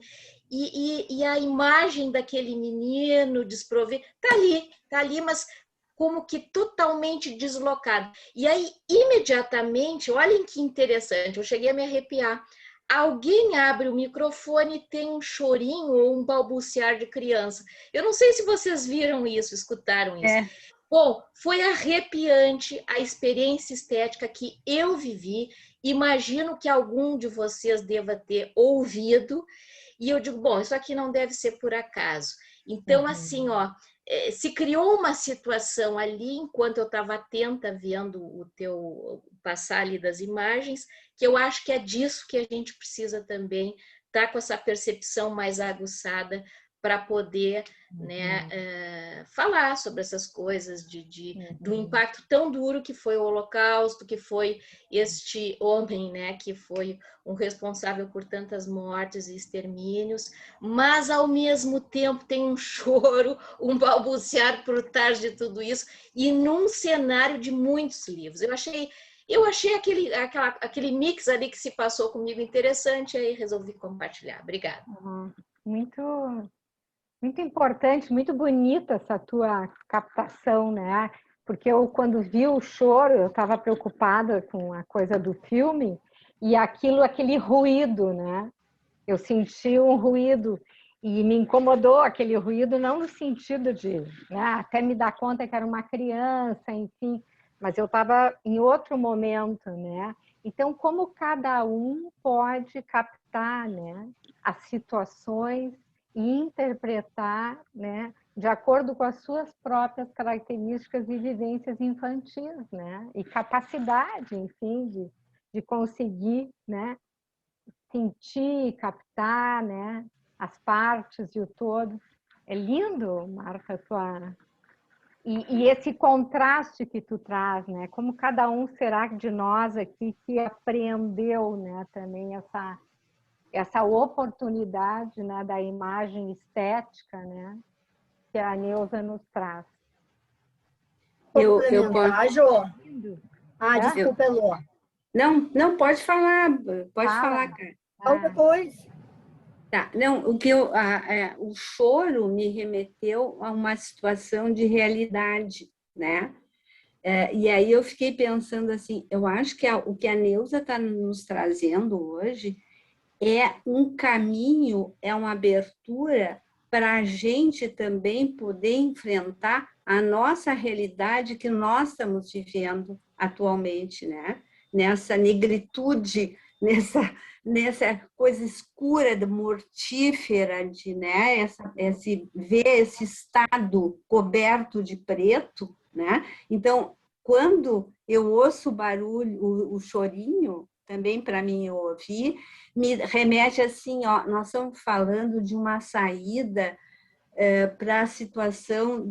E a imagem daquele menino desprovido tá ali, mas como que totalmente deslocado. E aí, imediatamente, olhem que interessante, eu cheguei a me arrepiar. Alguém abre o microfone e tem um chorinho ou um balbuciar de criança. Eu não sei se vocês viram isso, escutaram isso. Bom, foi arrepiante a experiência estética que eu vivi. Imagino que algum de vocês deva ter ouvido. E eu digo, bom, isso aqui não deve ser por acaso. Então, assim, ó, se criou uma situação ali, enquanto eu estava atenta, vendo o teu passar ali das imagens, que eu acho que é disso que a gente precisa também estar com essa percepção mais aguçada para poder, né, falar sobre essas coisas do impacto tão duro que foi o Holocausto, que foi este homem, né, que foi um responsável por tantas mortes e extermínios, mas ao mesmo tempo tem um choro, um balbuciar por trás de tudo isso, e num cenário de muitos livros. Eu achei aquele mix ali que se passou comigo interessante, aí resolvi compartilhar. Obrigada. Muito importante, muito bonita essa tua captação, né? Porque eu, quando vi o choro, eu estava preocupada com a coisa do filme e aquele ruído, né? Eu senti um ruído e me incomodou aquele ruído, não no sentido de, né, até me dar conta que era uma criança, enfim, mas eu estava em outro momento, né? Então, como cada um pode captar, né, as situações e interpretar, né, de acordo com as suas próprias características e vivências infantis, né, e capacidade, enfim, de conseguir, né, sentir, captar, né, as partes e o todo. É lindo, Marta, tua... E esse contraste que tu traz, né, como cada um será de nós aqui que apreendeu, né, também essa oportunidade, né, da imagem estética, né, que a Neuza nos traz. Desculpa, Elô. Não, pode falar, falar, cara. Então, depois. Tá, não, o choro me remeteu a uma situação de realidade, né? E aí eu fiquei pensando assim, eu acho que o que a Neuza está nos trazendo hoje é um caminho, é uma abertura para a gente também poder enfrentar a nossa realidade que nós estamos vivendo atualmente, né? Nessa negritude, nessa coisa escura, mortífera, né? Ver esse estado coberto de preto, né? Então, quando eu ouço o barulho, o chorinho, também para mim ouvir, me remete assim, ó, nós estamos falando de uma saída para a situação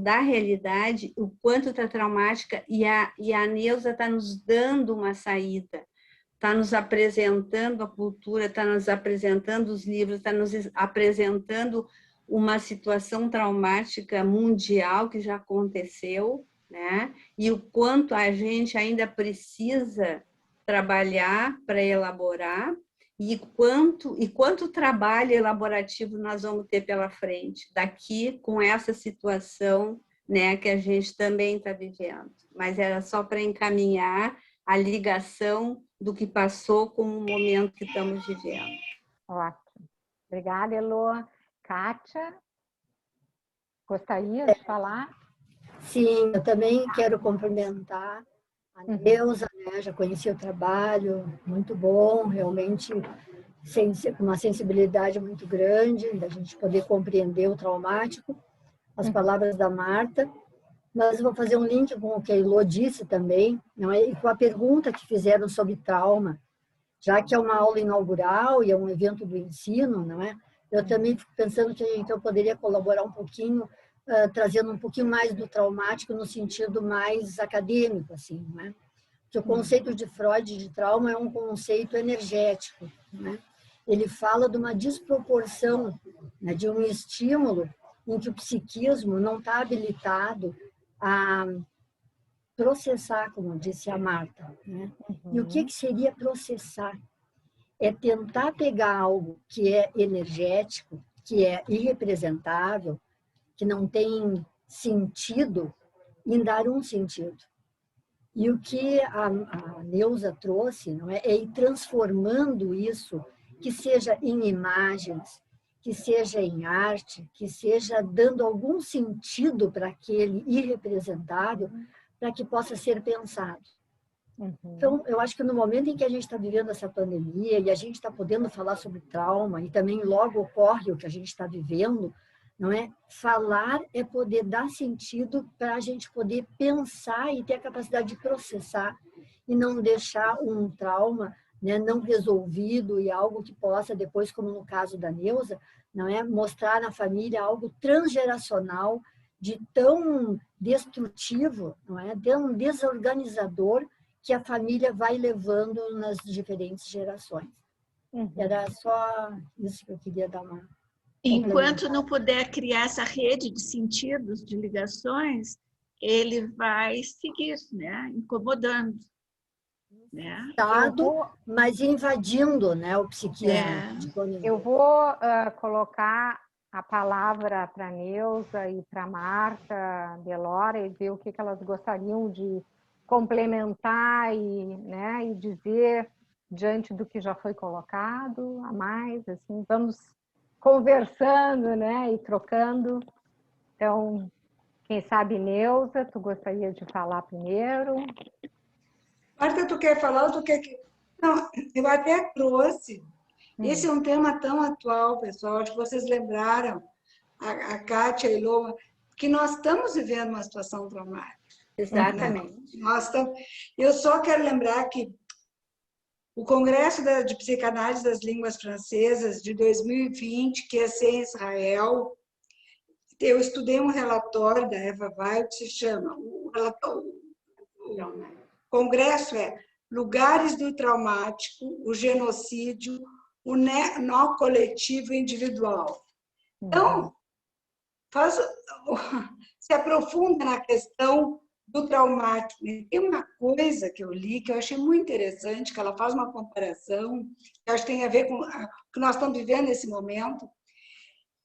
da realidade, o quanto está traumática, e a Neuza está nos dando uma saída, está nos apresentando a cultura, está nos apresentando os livros, está nos apresentando uma situação traumática mundial que já aconteceu, né? E o quanto a gente ainda precisa trabalhar para elaborar e quanto trabalho elaborativo nós vamos ter pela frente daqui com essa situação, né, que a gente também está vivendo. Mas era só para encaminhar a ligação do que passou com o momento que estamos vivendo. Ótimo. Obrigada, Elô. Kátia, gostaria de falar? Sim, eu também quero cumprimentar a Neuza, né? Já conheci o trabalho, muito bom, realmente com uma sensibilidade muito grande, da gente poder compreender o traumático, as palavras da Marta. Mas eu vou fazer um link com o que a Elô disse também, não é? E com a pergunta que fizeram sobre trauma, já que é uma aula inaugural e é um evento do ensino, não é? Eu também fico pensando que então poderia colaborar um pouquinho, trazendo um pouquinho mais do traumático no sentido mais acadêmico, assim, não é? Porque o conceito de Freud de trauma é um conceito energético, né? Ele fala de uma desproporção, né, de um estímulo em que o psiquismo não está habilitado a processar, como disse a Marta, né? E o que seria processar? É tentar pegar algo que é energético, que é irrepresentável, que não tem sentido, e dar um sentido. E o que a Neuza trouxe, não é ir transformando isso, que seja em imagens, que seja em arte, que seja dando algum sentido para aquele irrepresentável, para que possa ser pensado. Então, eu acho que no momento em que a gente está vivendo essa pandemia e a gente está podendo falar sobre trauma e também logo ocorre o que a gente está vivendo, não é? Falar é poder dar sentido para a gente poder pensar e ter a capacidade de processar e não deixar um trauma, né, não resolvido e algo que possa depois, como no caso da Neuza, não é, mostrar na família algo transgeracional de tão destrutivo, não é, tão desorganizador que a família vai levando nas diferentes gerações. Era só isso que eu queria dar uma... Enquanto não puder criar essa rede de sentidos, de ligações, ele vai seguir, né, incomodando. Né? Mas invadindo, né, o psiquismo. Eu vou colocar a palavra para a Neuza e para a Marta Delora e ver o que elas gostariam de complementar né, e dizer diante do que já foi colocado a mais. Assim, vamos conversando, né, e trocando. Então, quem sabe, Neuza, tu gostaria de falar primeiro? Marta, tu quer falar ou tu quer que... Não, eu até trouxe. Esse é um tema tão atual, pessoal. Acho que vocês lembraram, a Kátia e a Elô, que nós estamos vivendo uma situação traumática. Exatamente. Eu só quero lembrar que o Congresso de Psicanálise das Línguas Francesas de 2020, que ia ser em Israel, eu estudei um relatório da Eva Weil que se chama... O Congresso é Lugares do Traumático, o Genocídio, o Nó Coletivo e Individual. Então, se aprofunda na questão do traumático. Tem uma coisa que eu li que eu achei muito interessante, que ela faz uma comparação, que acho que tem a ver com o que nós estamos vivendo nesse momento,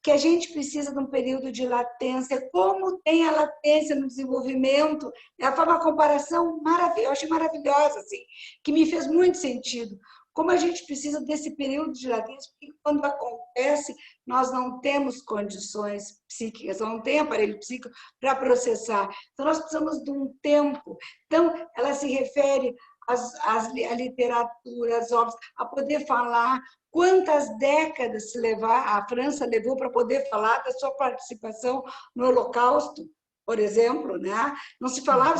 que a gente precisa de um período de latência. Como tem a latência no desenvolvimento? Ela faz uma comparação maravilhosa, eu achei maravilhosa, assim, que me fez muito sentido. Como a gente precisa desse período de latência, porque quando acontece, nós não temos condições psíquicas, não tem aparelho psíquico para processar. Então, nós precisamos de um tempo. Então, ela se refere à literatura, às obras, a poder falar quantas décadas a França levou para poder falar da sua participação no Holocausto, por exemplo, né? Não se falava,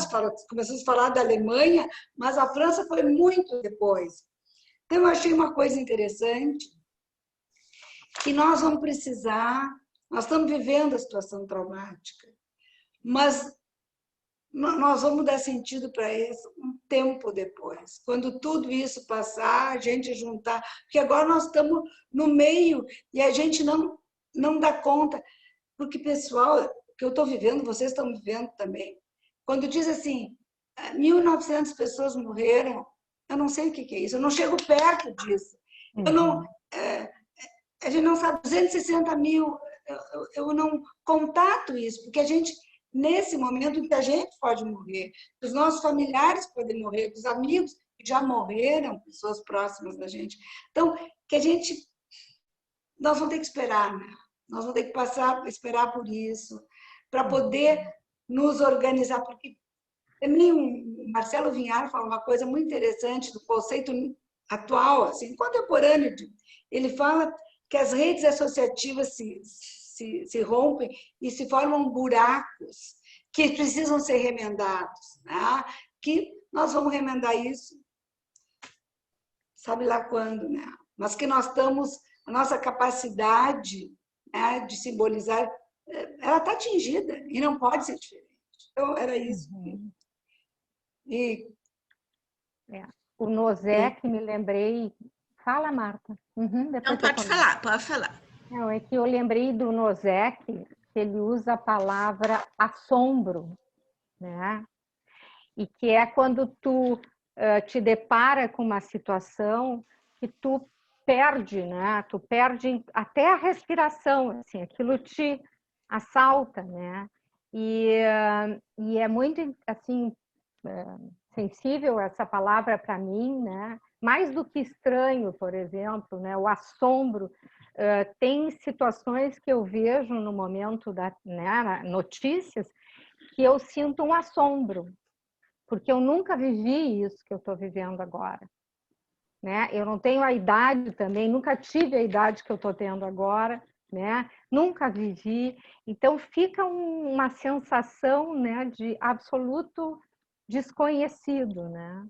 começou a se falar da Alemanha, mas a França foi muito depois. Então, eu achei uma coisa interessante, que nós vamos precisar, nós estamos vivendo a situação traumática, mas nós vamos dar sentido para isso um tempo depois. Quando tudo isso passar, a gente juntar, porque agora nós estamos no meio e a gente não dá conta, porque, pessoal, o que eu estou vivendo, vocês estão vivendo também. Quando diz assim, 1.900 pessoas morreram, eu não sei o que é isso, eu não chego perto disso. Eu não, a gente não sabe, 260 mil, eu não contato isso, porque a gente, nesse momento em que a gente pode morrer, os nossos familiares podem morrer, os amigos que já morreram, pessoas próximas da gente. Então, que a gente, nós vamos ter que esperar, né? Nós vamos ter que esperar por isso, para poder nos organizar, porque também o Marcelo Vinhar fala uma coisa muito interessante do conceito atual, assim, contemporâneo. Ele fala que as redes associativas se rompem e se formam buracos que precisam ser remendados, né? Que nós vamos remendar isso, sabe lá quando, né? Mas que nós estamos, a nossa capacidade, né, de simbolizar, ela está atingida e não pode ser diferente. Então, era isso. E... O Nosek, me lembrei... Fala, Marta. Não, pode falar. Não, é que eu lembrei do Nosek, que ele usa a palavra assombro, né? E que é quando tu te depara com uma situação que tu perde, né? Tu perde até a respiração, assim, aquilo te assalta, né? E é muito, assim, sensível essa palavra para mim, né? Mais do que estranho, por exemplo, né? O assombro. Tem situações que eu vejo no momento né, notícias que eu sinto um assombro, porque eu nunca vivi isso que eu estou vivendo agora, né? Eu não tenho a idade também, nunca tive a idade que eu estou tendo agora, né? Nunca vivi, então fica uma sensação, né, de absoluto desconhecido, né?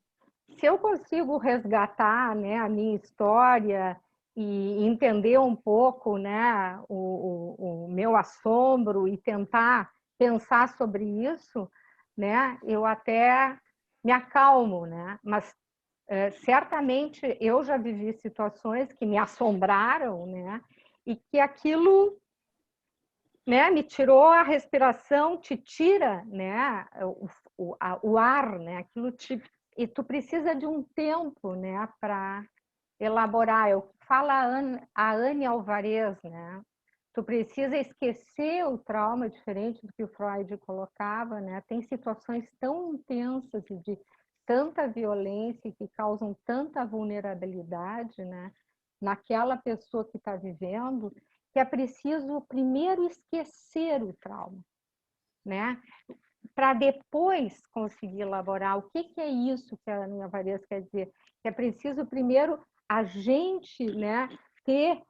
Se eu consigo resgatar, né, a minha história e entender um pouco, né, o meu assombro e tentar pensar sobre isso, né, eu até me acalmo, né? Mas certamente eu já vivi situações que me assombraram, né? E que aquilo, né, me tirou a respiração, te tira, né, o ar, né? Aquilo e tu precisa de um tempo, né, para elaborar. Eu falo a Anne Alvarez, né? Tu precisa esquecer o trauma, diferente do que o Freud colocava, né? Tem situações tão intensas e de tanta violência que causam tanta vulnerabilidade, né, naquela pessoa que está vivendo, que é preciso primeiro esquecer o trauma, né, para depois conseguir elaborar. O que é isso que a Anne Alvarez quer dizer? Que é preciso primeiro a gente, né, ter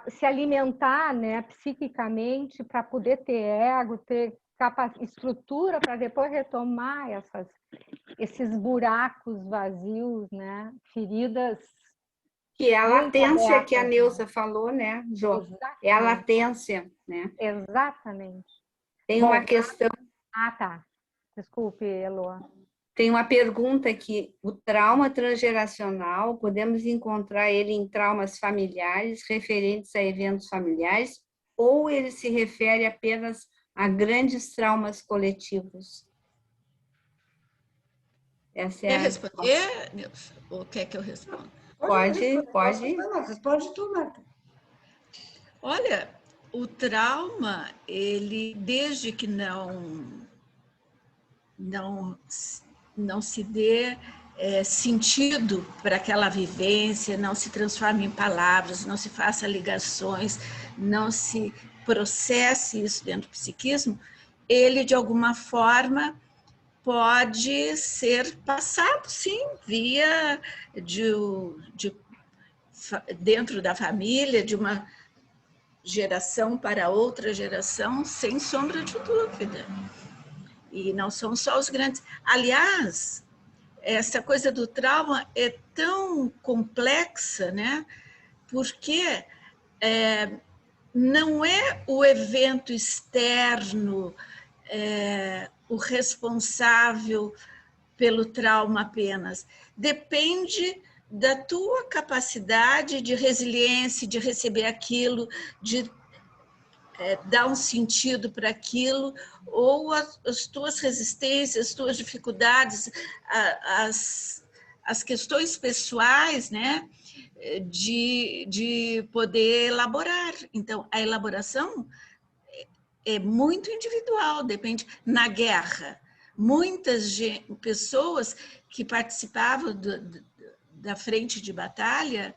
se alimentar, né, psiquicamente, para poder ter ego, ter estrutura para depois retomar esses buracos vazios, né, feridas. Que é a latência que a Neuza falou, né, Jô? Exatamente. É a latência, né? Exatamente. Tem uma questão... Tá. Desculpe, Eloa. Tem uma pergunta aqui. O trauma transgeracional, podemos encontrar ele em traumas familiares, referentes a eventos familiares, ou ele se refere apenas a grandes traumas coletivos? Essa é Quer responder, Nilson? Ou quer que eu responda? Pode. Responde tu, Marta. Olha, o trauma, ele, desde que não se dê sentido para aquela vivência, não se transforme em palavras, não se faça ligações, não se processe isso dentro do psiquismo, ele, de alguma forma, pode ser passado, sim, via dentro da família, de uma geração para outra geração, sem sombra de dúvida. E não são só os grandes. Aliás, essa coisa do trauma é tão complexa, né? Porque não é o evento externo o responsável pelo trauma apenas. Depende da tua capacidade de resiliência, de receber aquilo, de dar um sentido para aquilo, ou as tuas resistências, as tuas dificuldades, as questões pessoais, né, de poder elaborar. Então, a elaboração é muito individual, depende. Na guerra, muitas pessoas que participavam da frente de batalha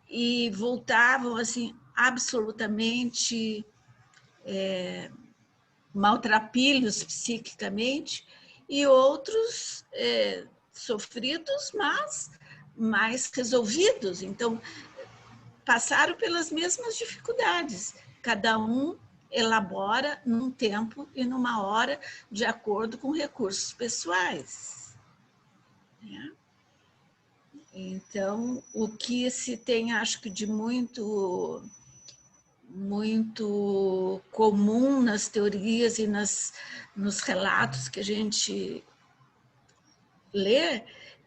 e voltavam assim absolutamente maltrapilhos psiquicamente, e outros sofridos, mas mais resolvidos. Então, passaram pelas mesmas dificuldades. Cada um elabora num tempo e numa hora, de acordo com recursos pessoais. Né? Então, o que se tem, acho que, de muito comum nas teorias e nos relatos que a gente lê,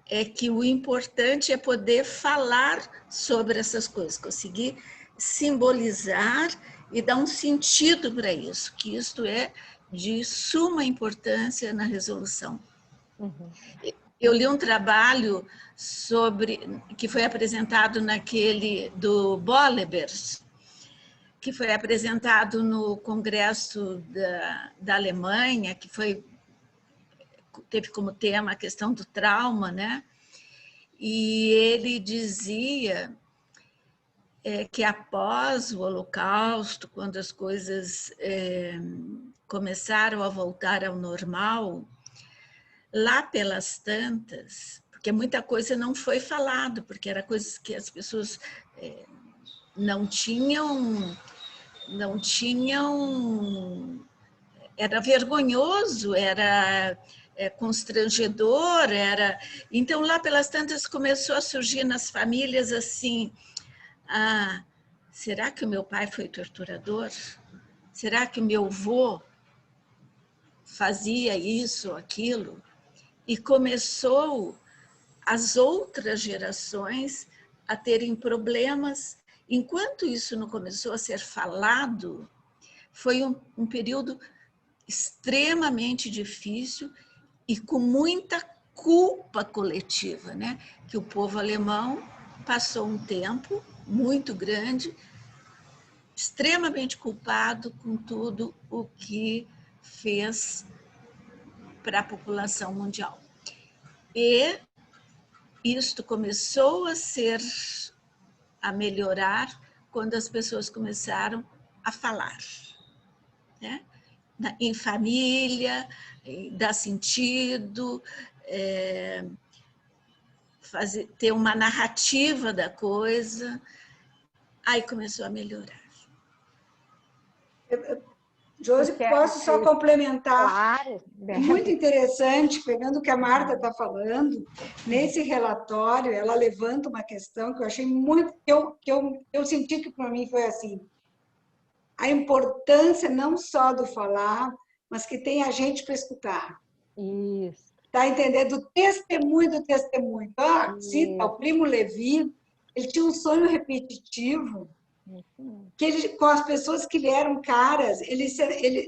é que o importante é poder falar sobre essas coisas, conseguir simbolizar e dar um sentido para isso, que isto é de suma importância na resolução. Eu li um trabalho que foi apresentado naquele do Bollebers, que foi apresentado no Congresso da Alemanha, que teve como tema a questão do trauma, né? E ele dizia que após o Holocausto, quando as coisas começaram a voltar ao normal, lá pelas tantas, porque muita coisa não foi falado, porque era coisas que as pessoas não tinham, era vergonhoso, era constrangedor, então lá pelas tantas começou a surgir nas famílias assim, será que o meu pai foi torturador? Será que o meu avô fazia isso ou aquilo? E começou as outras gerações a terem problemas. Enquanto isso não começou a ser falado, foi um período extremamente difícil e com muita culpa coletiva, né? Que o povo alemão passou um tempo muito grande, extremamente culpado com tudo o que fez para a população mundial. E isto começou a melhorar quando as pessoas começaram a falar, né? Em família, dar sentido, ter uma narrativa da coisa, aí começou a melhorar. Josi, posso só complementar? Claro. Muito interessante, pegando o que a Marta está falando, nesse relatório, ela levanta uma questão que eu achei muito, que eu senti que para mim foi assim, a importância não só do falar, mas que tem a gente para escutar. Isso. Está entendendo? Do testemunho. Cita o Primo Levi, ele tinha um sonho repetitivo, que ele, com as pessoas que lhe eram caras, ele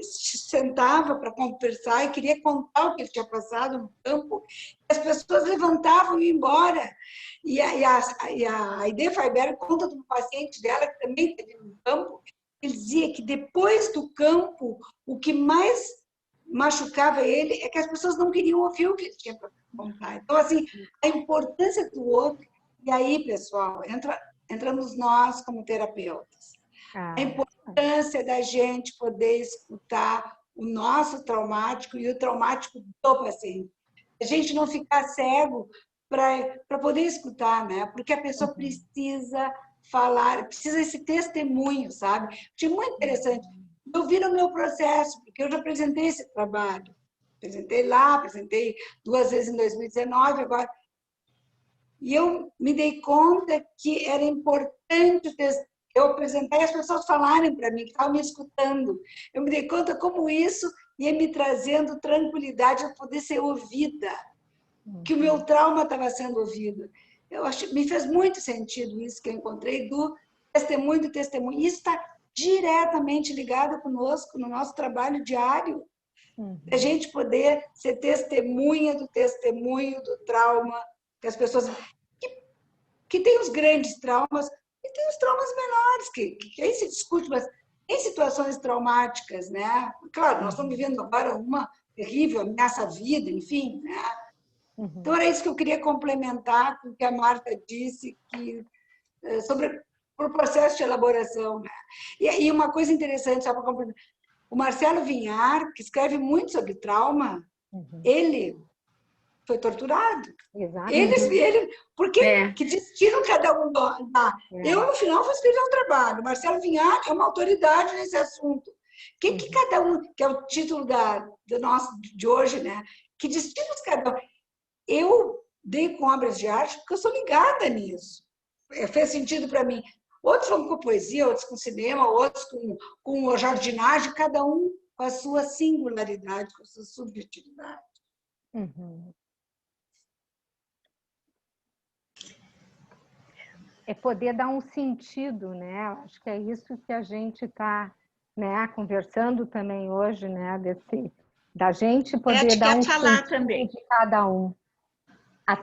sentava para conversar e queria contar o que ele tinha passado no campo, e as pessoas levantavam e iam embora. E a Ide Freiberg conta de um paciente dela que também teve no campo, ele dizia que depois do campo, o que mais machucava ele é que as pessoas não queriam ouvir o que ele tinha para contar. Então, assim, a importância do outro, e aí, pessoal, entramos nós como terapeutas. A importância da gente poder escutar o nosso traumático e o traumático do paciente. A gente não ficar cego para poder escutar, né? Porque a pessoa precisa falar, precisa esse testemunho, sabe? Achei muito interessante. Eu vi no meu processo, porque eu já apresentei esse trabalho. Apresentei 2 vezes em 2019, agora. E eu me dei conta que era importante eu apresentar e as pessoas falarem para mim, que estavam me escutando. Eu me dei conta como isso ia me trazendo tranquilidade a poder ser ouvida, que o meu trauma estava sendo ouvido. Me fez muito sentido isso que eu encontrei do testemunho do testemunho. Isso está diretamente ligada conosco no nosso trabalho diário. A gente poder ser testemunha do testemunho do trauma, que as pessoas que têm os grandes traumas e tem os traumas menores, que aí se discute, mas em situações traumáticas, né? Claro, nós estamos vivendo agora uma terrível ameaça à vida, enfim, né? Então, era isso que eu queria complementar com o que a Marta disse, sobre o processo de elaboração. Né? E uma coisa interessante, só para complementar, o Marcelo Vinhar, que escreve muito sobre trauma, ele foi torturado. Porque que destino cada um dá. Eu, no final, vou escrever um trabalho. O Marcelo Vinhar é uma autoridade nesse assunto. Que cada um, que é o título do nosso de hoje, né? Que destinos cada um. Eu dei com obras de arte porque eu sou ligada nisso. Fez sentido para mim. Outros vão com poesia, outros com cinema, outros com jardinagem, cada um com a sua singularidade, com a sua subjetividade. É poder dar um sentido, né? Acho que é isso que a gente está, né, conversando também hoje, né? Da gente poder dar um sentido também de cada um. A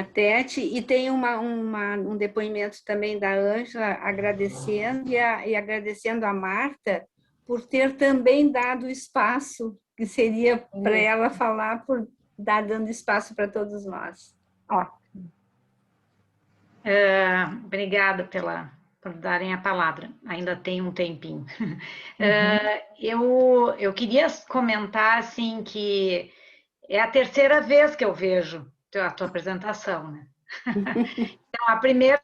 Tete, e tem um depoimento também da Ângela agradecendo e agradecendo a Marta por ter também dado espaço, que seria para ela falar, por dando espaço para todos nós. Obrigada por darem a palavra, ainda tem um tempinho. Eu queria comentar assim, que é a terceira vez que eu vejo a tua apresentação, né? Então, a primeira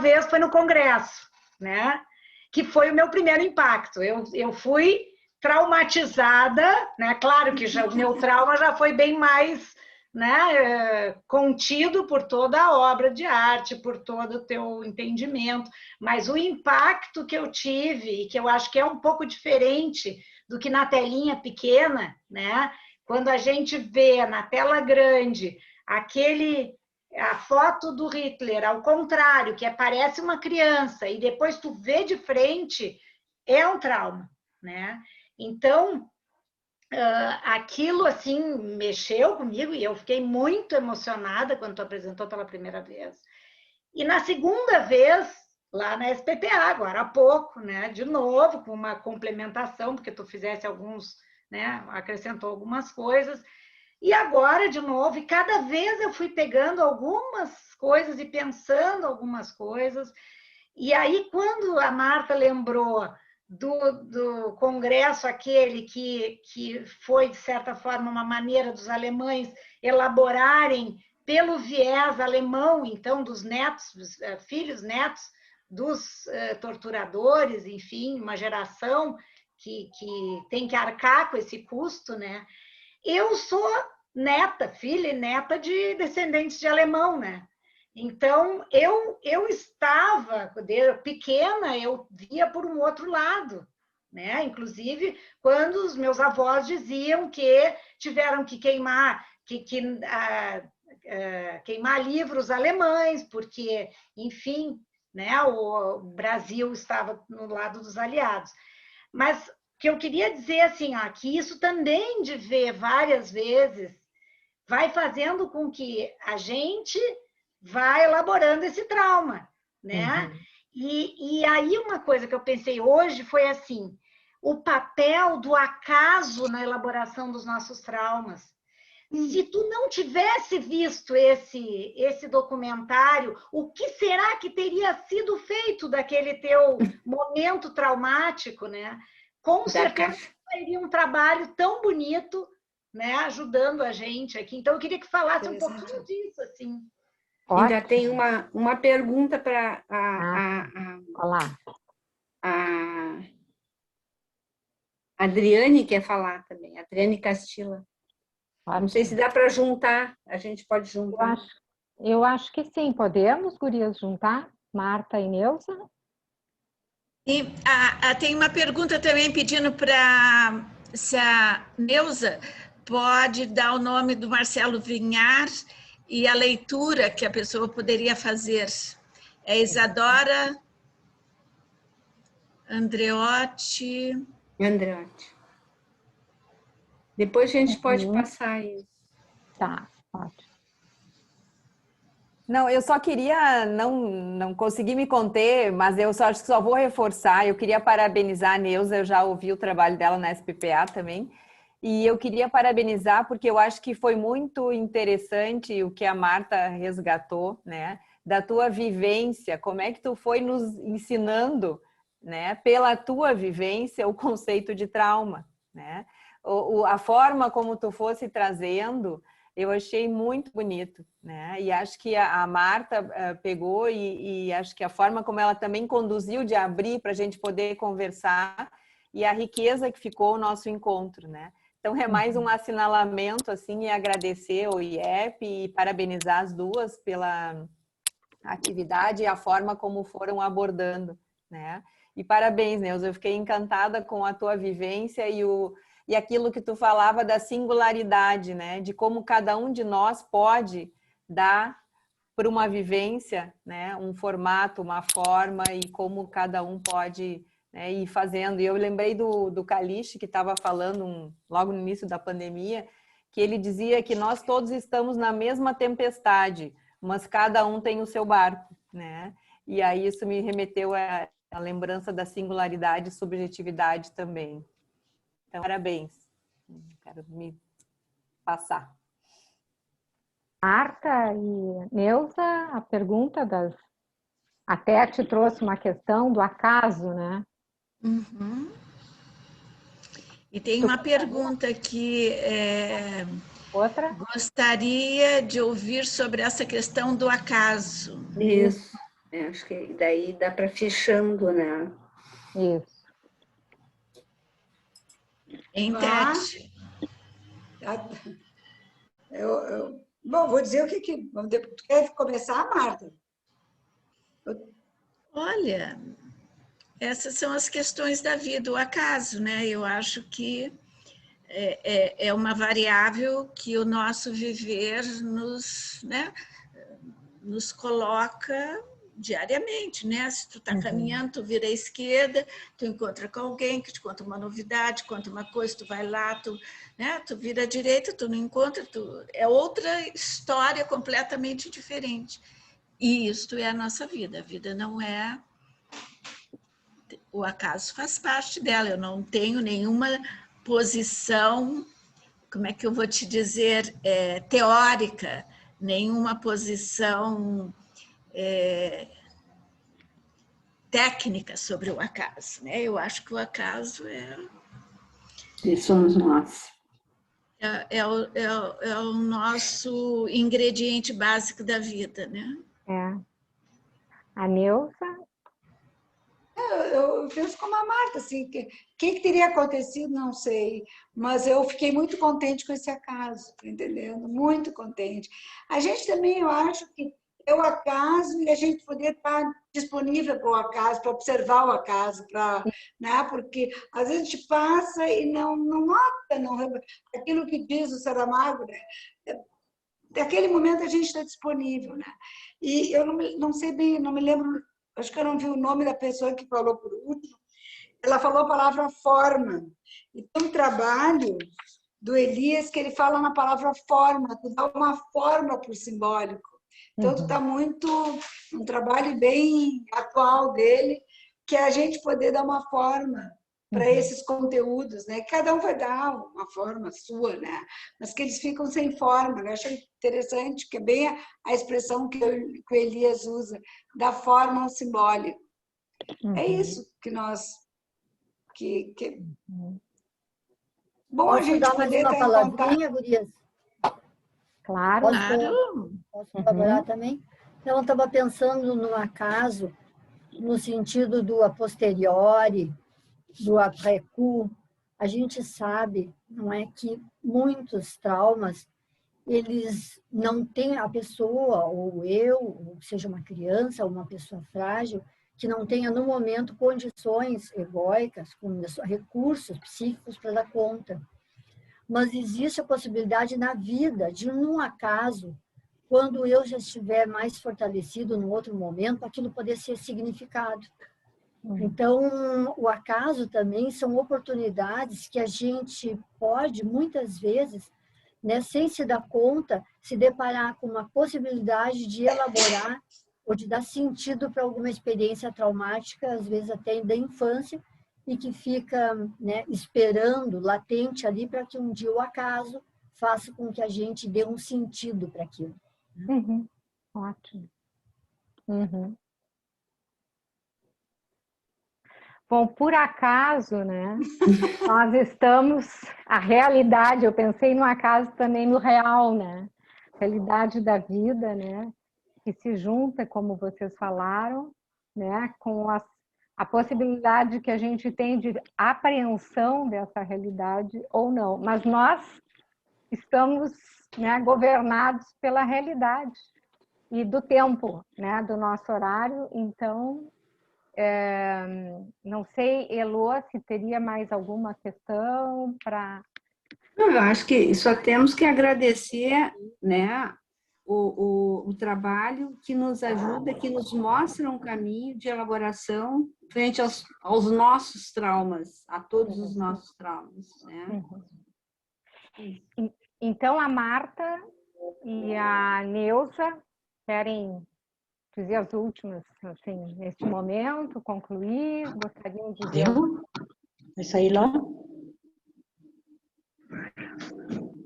vez foi no Congresso, né? Que foi o meu primeiro impacto. Eu fui traumatizada, né? Claro que o meu trauma já foi bem mais, né, contido por toda a obra de arte, por todo o teu entendimento, mas o impacto que eu tive, e que eu acho que é um pouco diferente do que na telinha pequena, né? Quando a gente vê na tela grande a foto do Hitler, ao contrário, que parece uma criança, e depois tu vê de frente, é um trauma, né? Então, aquilo, assim, mexeu comigo, e eu fiquei muito emocionada quando tu apresentou pela primeira vez. E na segunda vez, lá na SPPA, agora há pouco, né? De novo, com uma complementação, porque tu fizesse alguns, né? Acrescentou algumas coisas. E agora, de novo, e cada vez eu fui pegando algumas coisas e pensando algumas coisas. E aí, quando a Marta lembrou do congresso aquele que foi, de certa forma, uma maneira dos alemães elaborarem pelo viés alemão, então, dos netos, dos filhos netos dos torturadores, enfim, uma geração que tem que arcar com esse custo, né? Eu sou filha e neta de descendentes de alemão, né? Então, eu estava, quando eu pequena, eu via por um outro lado, né? Inclusive, quando os meus avós diziam que tiveram que queimar livros alemães, porque, enfim, né, o Brasil estava no lado dos aliados. Mas que eu queria dizer assim, que isso também, de ver várias vezes, vai fazendo com que a gente vá elaborando esse trauma, né? E aí uma coisa que eu pensei hoje foi assim, o papel do acaso na elaboração dos nossos traumas. Se tu não tivesse visto esse documentário, o que será que teria sido feito daquele teu momento traumático, né? Com certeza seria um trabalho tão bonito, né, ajudando a gente aqui. Então, eu queria que falasse um pouquinho disso, assim. Ainda tem uma pergunta para a Adriane quer falar também, Adriane Castilla. Não sei se dá para juntar, a gente pode juntar. Eu acho que sim, podemos, gurias, juntar? Marta e Neuza? E tem uma pergunta também pedindo para se a Neuza pode dar o nome do Marcelo Vinhar e a leitura que a pessoa poderia fazer. É Isadora Andreotti. Andreotti. Depois a gente pode passar isso. Tá, pode. Não, eu só queria, não consegui me conter, mas eu acho que só vou reforçar. Eu queria parabenizar a Neuza, eu já ouvi o trabalho dela na SPPA também. E eu queria parabenizar porque eu acho que foi muito interessante o que a Marta resgatou, né? Da tua vivência, como é que tu foi nos ensinando, né? Pela tua vivência, o conceito de trauma, né? A forma como tu fosse trazendo, eu achei muito bonito, né? E acho que a Marta pegou e acho que a forma como ela também conduziu de abrir para a gente poder conversar e a riqueza que ficou o nosso encontro, né? Então, é mais um assinalamento, assim, e agradecer ao IEP e parabenizar as duas pela atividade e a forma como foram abordando, né? E parabéns, Neuza, eu fiquei encantada com a tua vivência e aquilo que tu falava da singularidade, né? De como cada um de nós pode dar para uma vivência, né? Um formato, uma forma e como cada um pode, né, ir fazendo. E eu lembrei do Caliche, que estava falando logo no início da pandemia, que ele dizia que nós todos estamos na mesma tempestade, mas cada um tem o seu barco, né? E aí isso me remeteu à lembrança da singularidade e subjetividade também. Então, parabéns. Quero me passar. Marta e Neuza, a pergunta até te trouxe uma questão do acaso, né? Uhum. E tem uma pergunta aqui. Outra? Gostaria de ouvir sobre essa questão do acaso. Isso. Acho que daí dá para fechando, né? Isso. Em teste. Bom, vou dizer o que... Tu quer começar, Marta? Olha, essas são as questões da vida, o acaso, né? Eu acho que é uma variável que o nosso viver nos coloca diariamente, né? Se tu tá caminhando, tu vira à esquerda, tu encontra com alguém que te conta uma novidade, conta uma coisa, tu vai lá, tu vira à direita, tu não encontra, é outra história completamente diferente. E isto é a nossa vida. A vida não é... O acaso faz parte dela. Eu não tenho nenhuma posição, como é que eu vou te dizer, teórica, nenhuma posição técnica sobre o acaso, né? Eu acho que o acaso somos nós. É o nosso ingrediente básico da vida, né? A Neuza? Eu penso como a Marta, assim, o que teria acontecido, não sei, mas eu fiquei muito contente com esse acaso, tá entendendo? Muito contente. A gente também, eu acho que é o acaso e a gente poder estar disponível para o acaso, para observar o acaso, né? Porque às vezes a gente passa e não nota, aquilo que diz o Saramago, né? Naquele momento a gente está disponível, né? E eu não sei bem, não me lembro, acho que eu não vi o nome da pessoa que falou por último, ela falou a palavra forma. E tem um trabalho do Elias que ele fala na palavra forma, tu dá uma forma para o simbólico. Então, está muito um trabalho bem atual dele, que é a gente poder dar uma forma para esses conteúdos, né? Cada um vai dar uma forma sua, né? Mas que eles ficam sem forma, né? Eu acho interessante, que é bem a expressão que o Elias usa, da forma ao simbólico. É isso que nós... Bom, Posso a gente dar mais poder uma palavrinha, gurias? Claro. Posso colaborar também? Então, eu estava pensando no acaso, no sentido do a posteriori, do après coup. A gente sabe, não é, que muitos traumas, eles não têm a pessoa, ou eu, ou seja uma criança, ou uma pessoa frágil, que não tenha, no momento, condições egóicas, com recursos psíquicos para dar conta. Mas existe a possibilidade na vida de, num acaso, quando eu já estiver mais fortalecido num outro momento, aquilo poder ser significado. Então, o acaso também são oportunidades que a gente pode, muitas vezes, né, sem se dar conta, se deparar com uma possibilidade de elaborar ou de dar sentido para alguma experiência traumática, às vezes até da infância, e que fica, né, esperando, latente ali, para que um dia o acaso faça com que a gente dê um sentido para aquilo. Ótimo. Bom, por acaso, né, nós estamos, a realidade, eu pensei no acaso também no real, né, realidade da vida, né, que se junta, como vocês falaram, né, com a possibilidade que a gente tem de apreensão dessa realidade ou não, mas nós estamos, né, governados pela realidade e do tempo, né, do nosso horário. Então, não sei, Elô, se teria mais alguma questão para... Eu acho que só temos que agradecer, né, o trabalho que nos ajuda, que nos mostra um caminho de elaboração frente aos nossos traumas, a todos os nossos traumas, né? Então, a Marta e a Neuza querem dizer as últimas, assim, neste momento, concluir, gostariam de dizer... Vai sair lá?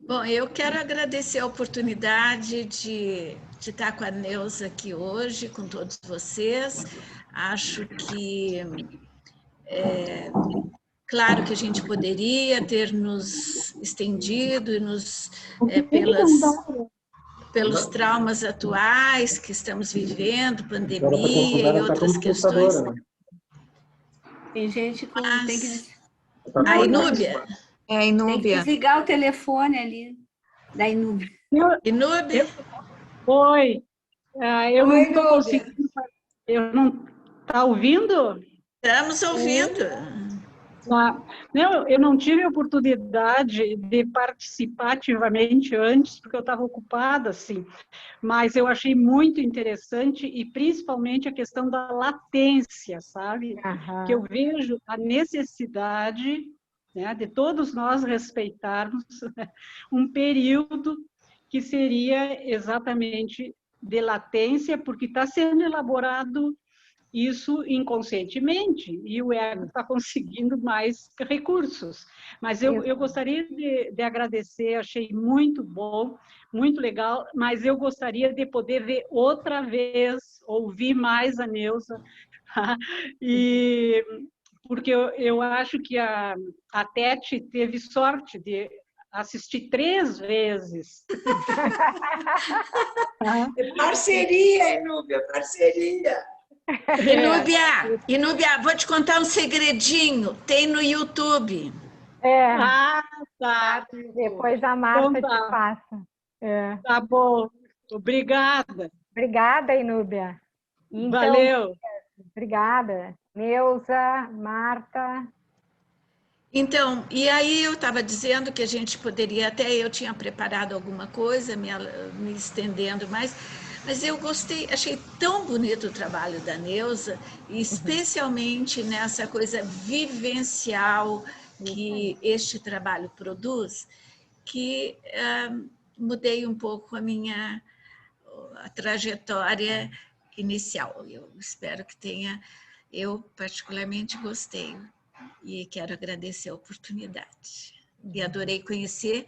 Bom, eu quero agradecer a oportunidade de estar com a Neuza aqui hoje, com todos vocês. Acho que, claro que a gente poderia ter nos estendido e pelos traumas atuais que estamos vivendo, pandemia e outras questões. Tem gente com... A Inúbia. É a Inúbia. Tem que desligar o telefone ali, da Inúbia. Inúbia? Oi. Eu não estou conseguindo... Está ouvindo? Estamos ouvindo. Não, eu não tive a oportunidade de participar ativamente antes, porque eu estava ocupada, assim, mas eu achei muito interessante e principalmente a questão da latência, sabe? Que eu vejo a necessidade, né, de todos nós respeitarmos um período que seria exatamente de latência, porque está sendo elaborado isso inconscientemente, e o ego está conseguindo mais recursos. Mas eu gostaria de agradecer, achei muito bom, muito legal, mas eu gostaria de poder ver outra vez, ouvir mais a Neuza, e porque eu acho que a Tete teve sorte de assistir 3 vezes. Parceria, Inúbia, parceria. Inúbia, vou te contar um segredinho. Tem no YouTube. Tá. Depois a Marta te passa. Tá bom. Obrigada. Obrigada, Inúbia. Então, valeu. Obrigada. Neuza, Marta. Então, e aí eu estava dizendo que a gente poderia, até eu tinha preparado alguma coisa, me estendendo mais, mas eu gostei, achei tão bonito o trabalho da Neuza, especialmente nessa coisa vivencial que este trabalho produz, que mudei um pouco a trajetória inicial. Eu espero que tenha, eu particularmente gostei e quero agradecer a oportunidade. E adorei conhecer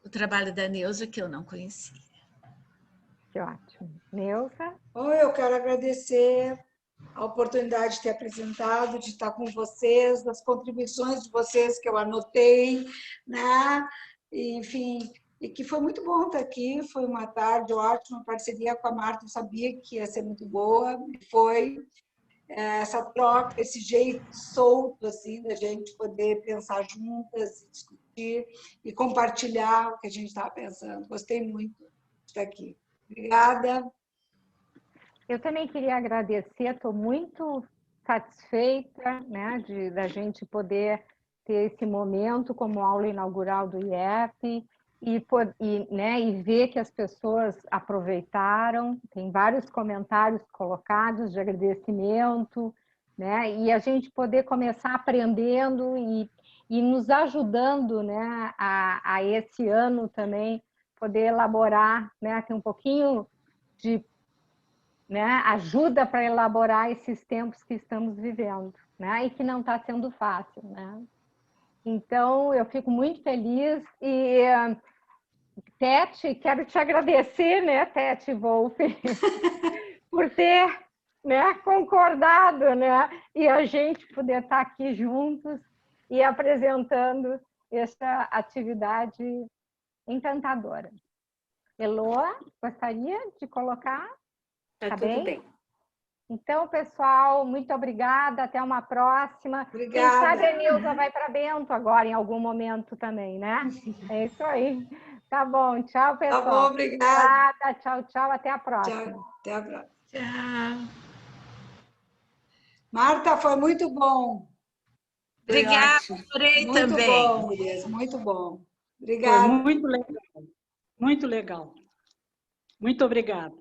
o trabalho da Neuza, que eu não conhecia. Que ótimo. Neuza? Eu quero agradecer a oportunidade de ter apresentado, de estar com vocês, das contribuições de vocês que eu anotei, né? Enfim, e que foi muito bom estar aqui, foi uma tarde ótima, parceria com a Marta, eu sabia que ia ser muito boa, foi essa troca, esse jeito solto, assim, da gente poder pensar juntas, discutir e compartilhar o que a gente estava pensando. Gostei muito de estar aqui. Obrigada. Eu também queria agradecer, estou muito satisfeita, né, da gente poder ter esse momento como aula inaugural do IEP e ver que as pessoas aproveitaram. Tem vários comentários colocados de agradecimento, né? E a gente poder começar aprendendo e nos ajudando, né, a esse ano também poder elaborar, né, ter um pouquinho de, né, ajuda para elaborar esses tempos que estamos vivendo, né, e que não está sendo fácil, né? Então, eu fico muito feliz e, Tete, quero te agradecer, né, Tete Wolff, por ter, né, concordado, né, e a gente poder estar aqui juntos e apresentando essa atividade encantadora. Eloa, gostaria de colocar? Tá tudo bem. Então, pessoal, muito obrigada. Até uma próxima. Obrigada. Quem sabe a Neuza vai para Bento agora, em algum momento também, né? É isso aí. Tá bom. Tchau, pessoal. Tá bom, obrigada. Tchau, tchau. Até a próxima. Tchau, até a próxima. Tchau. Marta, foi muito bom. Obrigada, adorei também. Muito bom, Gurias, muito bom. Obrigada. Foi muito legal. Muito legal. Muito obrigada.